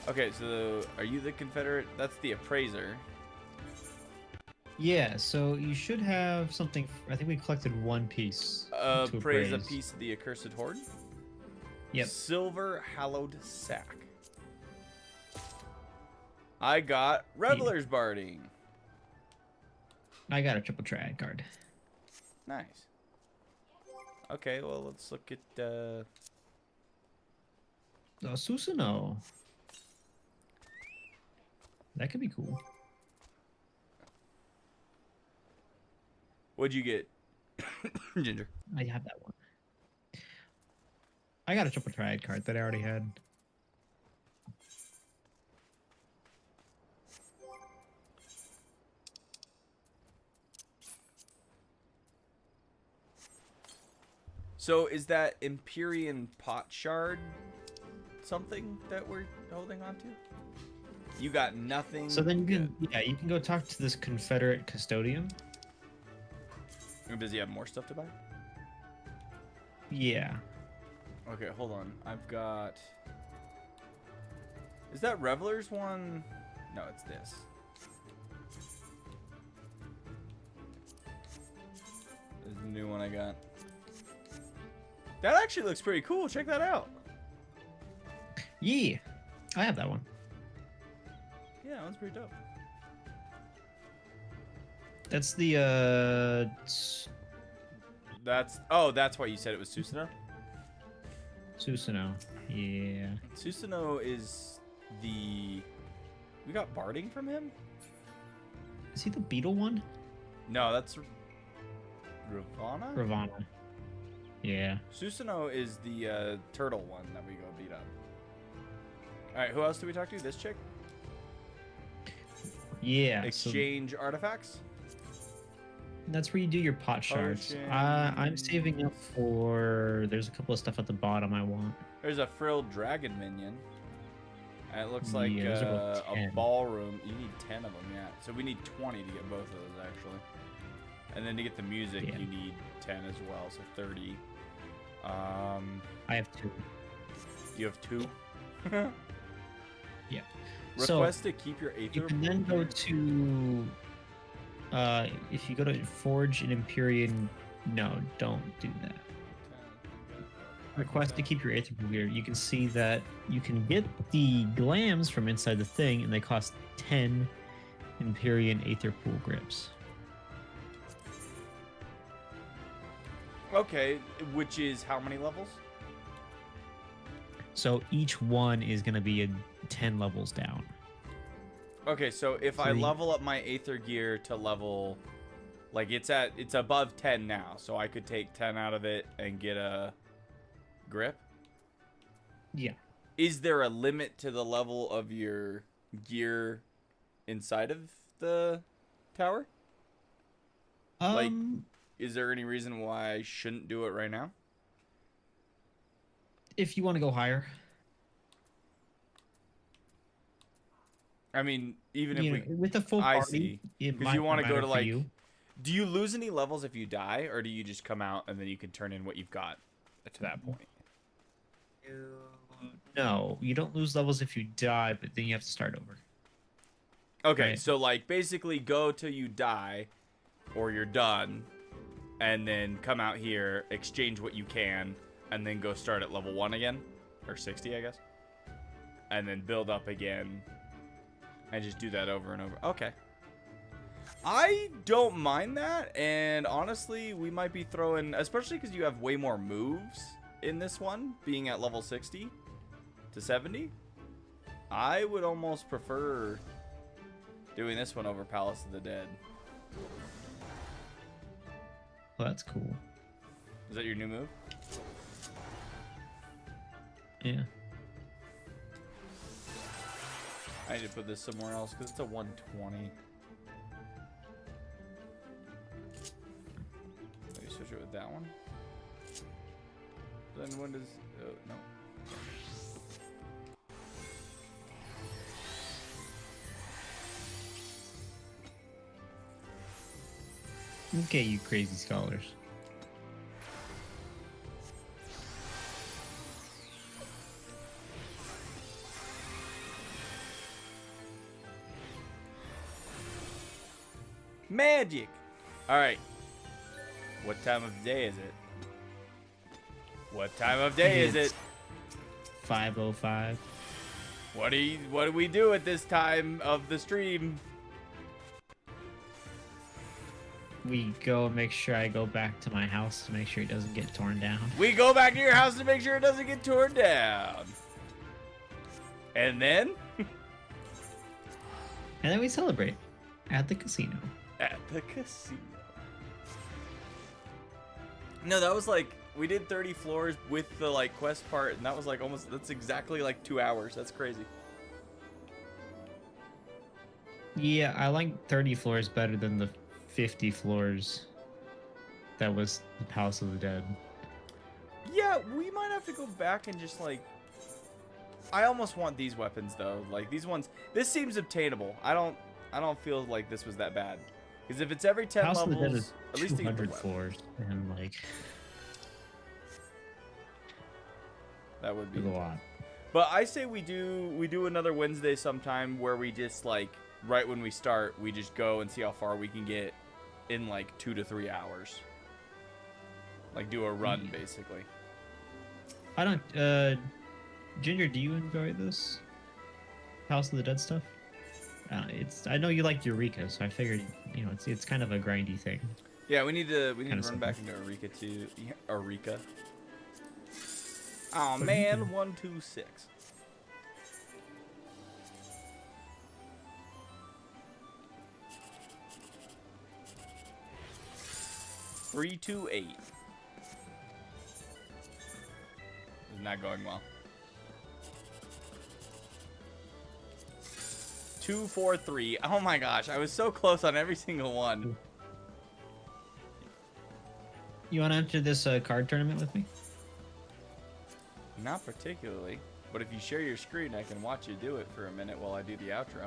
Okay, so are you the Confederate? That's the appraiser. Yeah, so you should have something. I think we collected one piece. To Appraise a piece of the Accursed Horde. Yep. Silver Hallowed Sack. I got Reveler's Barding. I got a triple triad card. Nice. Okay, well, let's look at Susanoo. That could be cool. What'd you get? Ginger. I have that one. I got a triple triad card that I already had. So is that Empyrean Pot Shard something that we're holding on to? You got nothing. So then you can go talk to this Confederate custodian. Does he have more stuff to buy? Yeah. Okay, hold on. I've got... Is that Reveler's one? No, it's this. This is the new one I got. That actually looks pretty cool. Check that out. Yeah. I have that one. Yeah, that one's pretty dope. That's the that's why you said it was Susanoo? Susanoo. Yeah. Susanoo is the... We got Barding from him? Is he the beetle one? No, that's Ravana? Ravana. Yeah. Susanoo is the turtle one that we go beat up. Alright, who else do we talk to? This chick? Yeah. Exchange artifacts? That's where you do your pot shards. I'm saving up for... There's a couple of stuff at the bottom I want. There's a frilled dragon minion. And it looks like there's about a 10. ballroom. You need 10 of them, yeah. So we need 20 to get both of those, actually. And then to get the music, Yeah. you need 10 as well, so 30. I have 2. You have 2? Yeah. Request to keep your Aether. You can then go to... if you go to Forge an Empyrean... No, don't do that. Request to keep your Aether Pool gear. You can see that you can get the glams from inside the thing, and they cost 10 Empyrean Aether Pool grips. Okay, which is how many levels? So each one is going to be 10 levels down. Okay, so if I level up my Aether gear to level... Like, it's above 10 now, so I could take 10 out of it and get a grip? Yeah. Is there a limit to the level of your gear inside of the tower? Like, is there any reason why I shouldn't do it right now? If you want to go higher. I mean, even if we... with the full party, because you want to go to, like... Do you lose any levels if you die, or do you just come out and then you can turn in what you've got to that point? No, you don't lose levels if you die, but then you have to start over. Okay, Right. so, like, basically go till you die, or you're done, and then come out here, exchange what you can, and then go start at level 1 again, or 60, I guess, and then build up again, and just do that over and over. Okay. I don't mind that, and honestly, we might be throwing, especially because you have way more moves in this one, being at level 60 to 70. I would almost prefer doing this one over Palace of the Dead. Well, that's cool. Is that your new move? Yeah. I need to put this somewhere else because it's a 120. Maybe switch it with that one. Then when does... Oh, no. Okay, you crazy scholars. Magic. All right. What time of day is it? What time of day is it? 5:05. What do we do at this time of the stream? We go make sure I go back to my house to make sure it doesn't get torn down. We go back to your house to make sure it doesn't get torn down. And then? And then we celebrate at the casino. At the casino. No, that was like, we did 30 floors with the like quest part, and that was like almost, that's exactly like 2 hours. That's crazy. Yeah, I like 30 floors better than the 50 floors that was the House of the Dead. Yeah, we might have to go back and just like, I almost want these weapons though. Like these ones, this seems obtainable. I don't feel like this was that bad. Because if it's every 10 House of the Dead levels, is at least they get the 200 weapon. floors, and like That would be a lot. But I say we do another Wednesday sometime where we just like right when we start, we just go and see how far we can get in like 2 to 3 hours. Like do a run basically. I don't Ginger, do you enjoy this House of the Dead stuff? I know you like Eureka, so I figured, you know, it's kind of a grindy thing. Yeah, we need to run simple. back into Eureka too. Yeah, Eureka. Oh man, 1, 2, 6. Three, 2, 8. It's not going well. 2, 4, 3. Oh my gosh, I was so close on every single one. You want to enter this card tournament with me? Not particularly, but if you share your screen, I can watch you do it for a minute while I do the outro.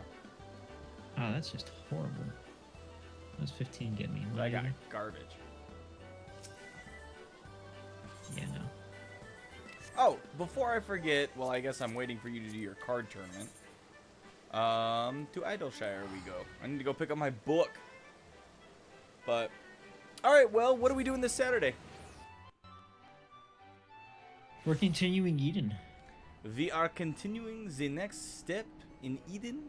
Oh, that's just horrible. Those 15 get me. I got garbage. Yeah, no. Oh, before I forget, well, I guess I'm waiting for you to do your card tournament. To Idleshire we go. I need to go pick up my book. But, all right, well, what are we doing this Saturday? We're continuing Eden. We are continuing the next step in Eden.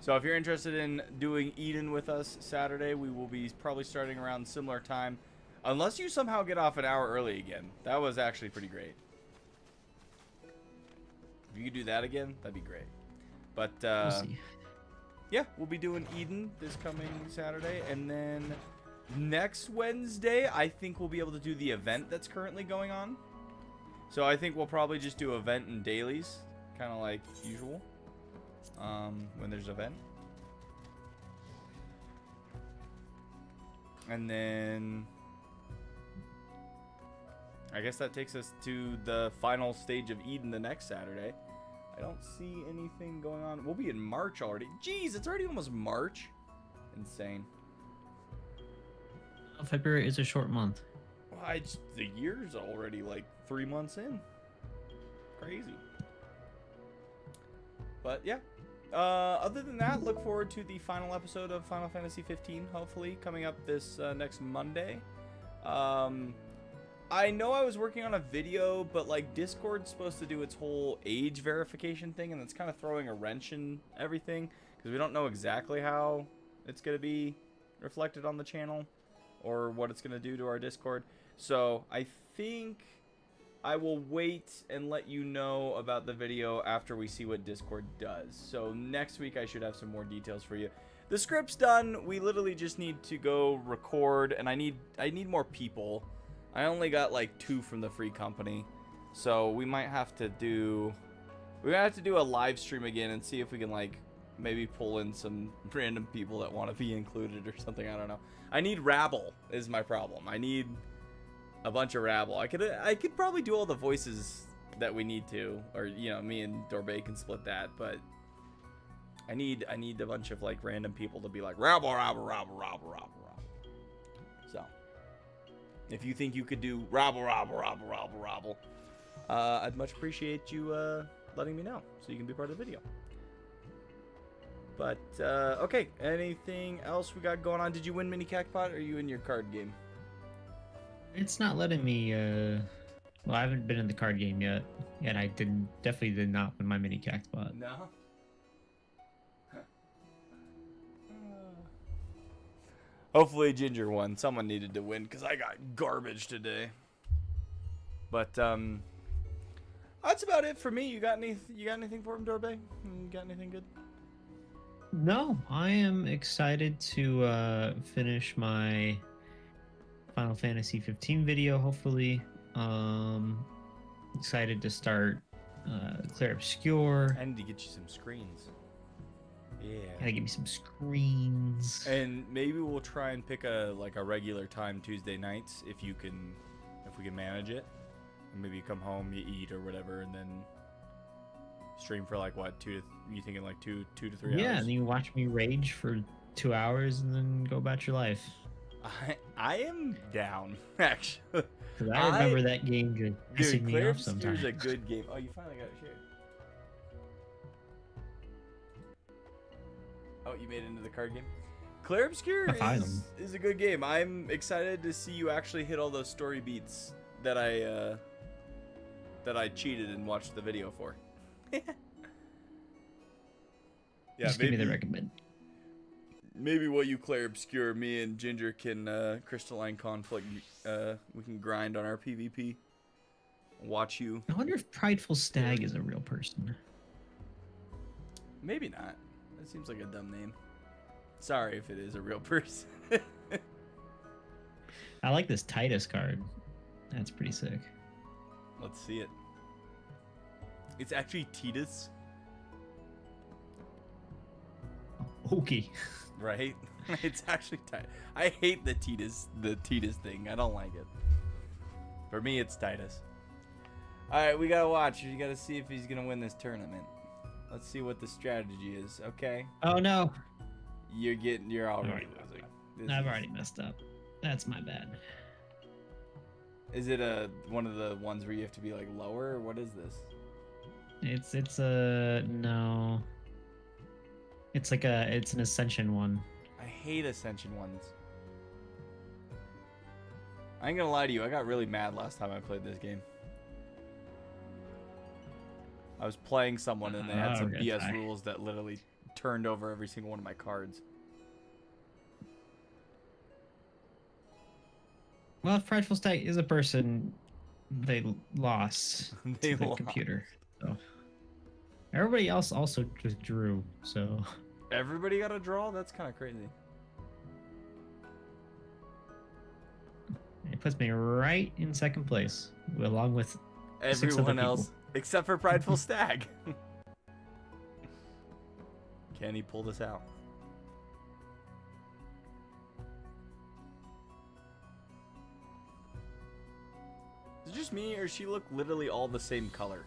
So if you're interested in doing Eden with us Saturday, we will be probably starting around similar time. Unless you somehow get off an hour early again. That was actually pretty great. If you could do that again, that'd be great. But, We'll see. yeah, we'll be doing Eden this coming Saturday. And then next Wednesday, I think we'll be able to do the event that's currently going on. So I think we'll probably just do event and dailies, kind of like usual, when there's an event. And then I guess that takes us to the final stage of Eden the next Saturday. I don't see anything going on. We'll be in March already. Jeez, it's already almost March. Insane. February is a short month. Well, the year's already like 3 months in. Crazy. But yeah. Other than that, look forward to the final episode of Final Fantasy 15, hopefully, coming up this next Monday. I know I was working on a video, but like Discord's supposed to do its whole age verification thing, and it's kind of throwing a wrench in everything because we don't know exactly how it's going to be reflected on the channel or what it's going to do to our Discord. So I think I will wait and let you know about the video after we see what Discord does. So next week I should have some more details for you. The script's done. We literally just need to go record, and I need more people. I only got like 2 from the free company, so we might have to do a live stream again and see if we can like maybe pull in some random people that want to be included or something. I don't know. I need rabble is my problem. I need a bunch of rabble. I could probably do all the voices that we need to, or you know, me and Dorbay can split that, but I need a bunch of like random people to be like rabble, rabble, rabble, rabble, rabble, rabble. If you think you could do robble, I'd much appreciate you letting me know so you can be part of the video. But, okay, anything else we got going on? Did you win Mini Cactpot, or are you in your card game? It's not letting me, well, I haven't been in the card game yet, and I definitely did not win my Mini Cactpot. No? Hopefully Ginger won. Someone needed to win, because I got garbage today. But, that's about it for me. You got anything for him, Dorbe? You got anything good? No, I am excited to finish my Final Fantasy 15 video, hopefully. Excited to start Clear Obscure. I need to get you some screens. Yeah. Gotta give me some screens. And maybe we'll try and pick a regular time Tuesday nights if we can manage it. And maybe you come home, you eat or whatever, and then stream for like what, you thinking like two to 3 hours? Yeah, and you watch me rage for 2 hours and then go about your life. I am down, actually. Because I remember that game just pissing me Clear off sometimes. Obscure's a good game. Oh, you finally got it shared. Oh, you made it into the card game? Clear Obscure is a good game. I'm excited to see you actually hit all those story beats that I cheated and watched the video for. Yeah, just give me the recommend. Maybe while you Clear Obscure, me and Ginger can crystalline conflict. We can grind on our PvP. Watch you. I wonder if Prideful Stag is a real person. Maybe not. That seems like a dumb name. Sorry if it is a real person. I like this Titus card. That's pretty sick. Let's see it. It's actually Titus. Okay. Right? It's actually Titus. I hate the Titus thing. I don't like it. For me, it's Titus. Alright, we gotta watch. You gotta see if he's gonna win this tournament. Let's see what the strategy is, okay? Oh no. You're already losing. I've already messed up. That's my bad. Is it one of the ones where you have to be like lower, or what is this? It's a no. It's like it's an Ascension one. I hate Ascension ones. I ain't gonna lie to you, I got really mad last time I played this game. I was playing someone and they had some BS rules that literally turned over every single one of my cards. Well, if Prideful Stag is a person, they lost to the computer. So. Everybody else also just drew, so... Everybody got a draw? That's kind of crazy. It puts me right in second place, along with everyone else, except for Prideful Stag. Can he pull this out? Is it just me, or does she look literally all the same color?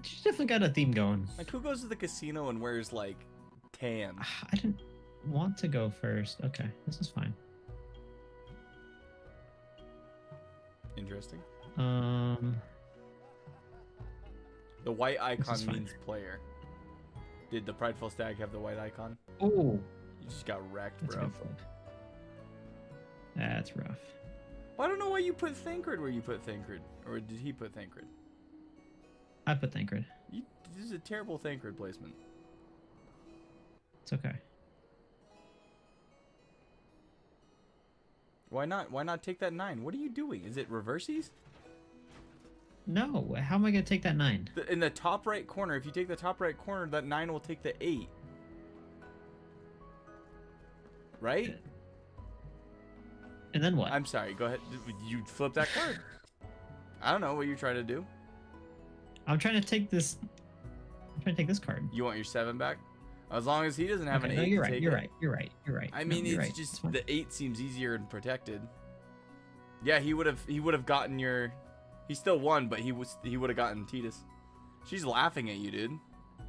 She's definitely got a theme going. Like, who goes to the casino and wears, like, tan? I didn't want to go first. Okay, this is fine. Interesting. The white icon means player. Did the Prideful Stag have the white icon? Oh. You just got wrecked, That's bro. That's rough. Well, I don't know why you put Thancred where you put Thancred. Or did he put Thancred? I put Thancred. This is a terrible Thancred placement. It's okay. Why not? Why not take that 9? What are you doing? Is it reverses? No. How am I going to take that 9? In the top right corner. If you take the top right corner, that 9 will take the 8. Right? And then what? I'm sorry. Go ahead. You flip that card. I don't know what you're trying to do. I'm trying to take this. I'm trying to take this card. You want your 7 back? As long as he doesn't have an 8. No, you're to right. take You're it. right. You're right. You're right. I mean, it's right. Just the 8 seems easier and protected. Yeah, he would have gotten your. He still won, but he would have gotten Titus. She's laughing at you, dude.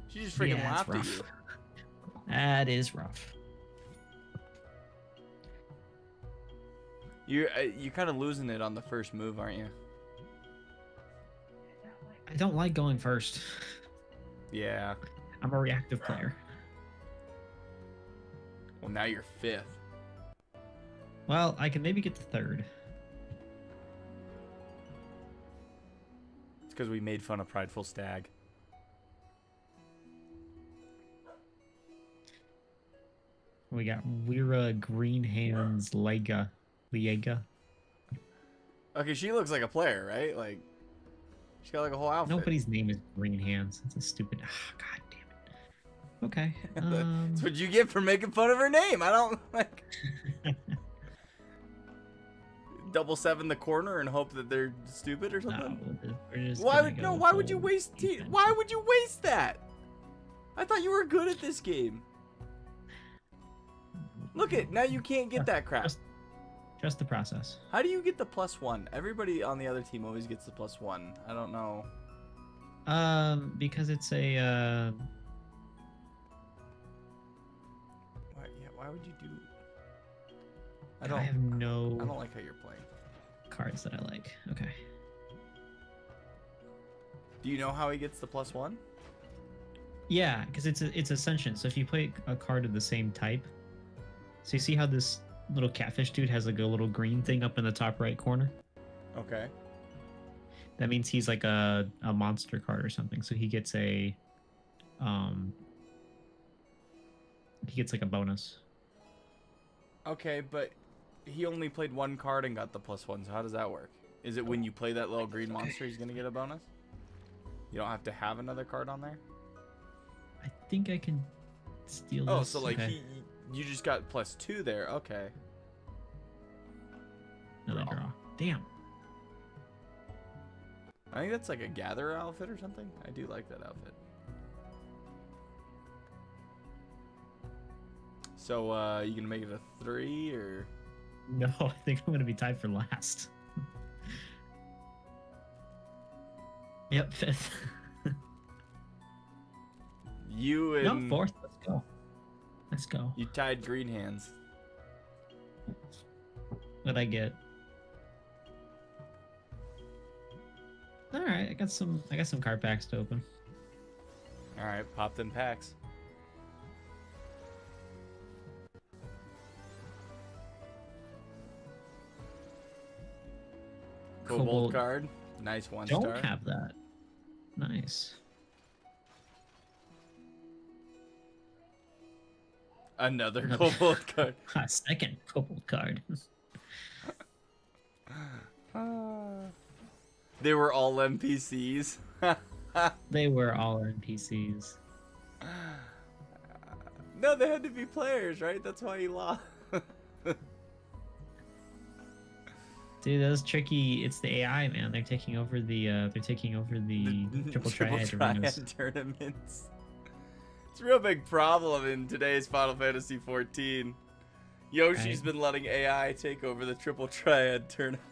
She just freaking laughed at you. That is rough. You're kind of losing it on the first move, aren't you? I don't like going first. Yeah. I'm a reactive player. Well, now you're 5th. Well, I can maybe get to 3rd. It's because we made fun of Prideful Stag. We got Weira Green Hands Liega. Okay, she looks like a player, right? Like, she's got like a whole outfit. Nobody's name is Green Hands. It's a stupid. God damn it. Okay. That's what you get for making fun of her name. I don't like. Double 7 the corner and hope that they're stupid or something. No, we're just Why gonna would go no? Why would full you waste? defense. Why would you waste that? I thought you were good at this game. Look it, now you can't get that crap. Trust the process. How do you get the +1? Everybody on the other team always gets the +1. I don't know. Because it's a Why would you do? I have no I don't like how you're playing. cards that I like. Okay. Do you know how he gets the +1? Yeah, because it's Ascension. So if you play a card of the same type, so you see how this little catfish dude has like a little green thing up in the top right corner? Okay. That means he's like a monster card or something. So he gets a like a bonus. Okay, but he only played 1 card and got the +1. So how does that work? Is it when you play that little green monster, he's gonna get a bonus? You don't have to have another card on there. I think I can steal Oh, this. so like Okay. you just got +2 there. Okay. Another draw. Damn. I think that's like a gatherer outfit or something. I do like that outfit. So you gonna make it a 3 or? No, I think I'm gonna be tied for last. Yep, 5th. You and No, 4th. Let's go. Let's go. you tied Green Hands. What'd I get? All right, I got some card packs to open. All right, pop them packs. Cobalt card, nice 1-star. Don't have that. Nice. Another Cobalt card. A second Cobalt card. They were all NPCs. They were all NPCs. No, they had to be players, right? That's why he lost. Dude, that was tricky. It's the AI, man. They're taking over the triple triad arenas. Tournaments. It's a real big problem in today's Final Fantasy XIV. Yoshi's Right. been letting AI take over the triple triad tournaments.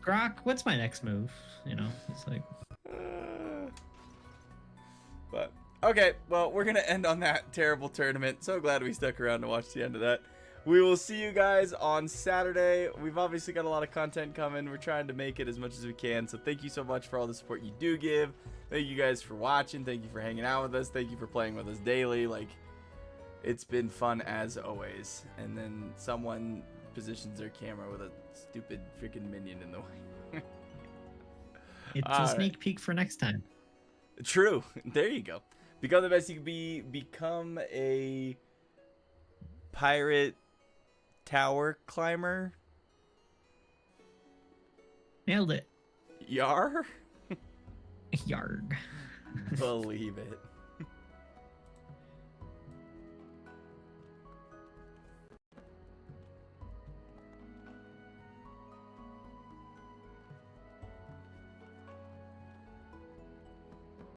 Grok, what's my next move? You know, it's like But okay, well, we're gonna end on that terrible tournament. So glad we stuck around to watch the end of that. We will see you guys on Saturday. We've obviously got a lot of content coming. We're trying to make it as much as we can. So thank you so much for all the support you do give. Thank you guys for watching. Thank you for hanging out with us. Thank you for playing with us daily. Like, it's been fun as always. And then someone positions their camera with a stupid freaking minion in the way. it's All a right. sneak peek for next time. True. There you go. Become the best you can be. Become a pirate tower climber. Nailed it. Yar? Yarg. Believe it.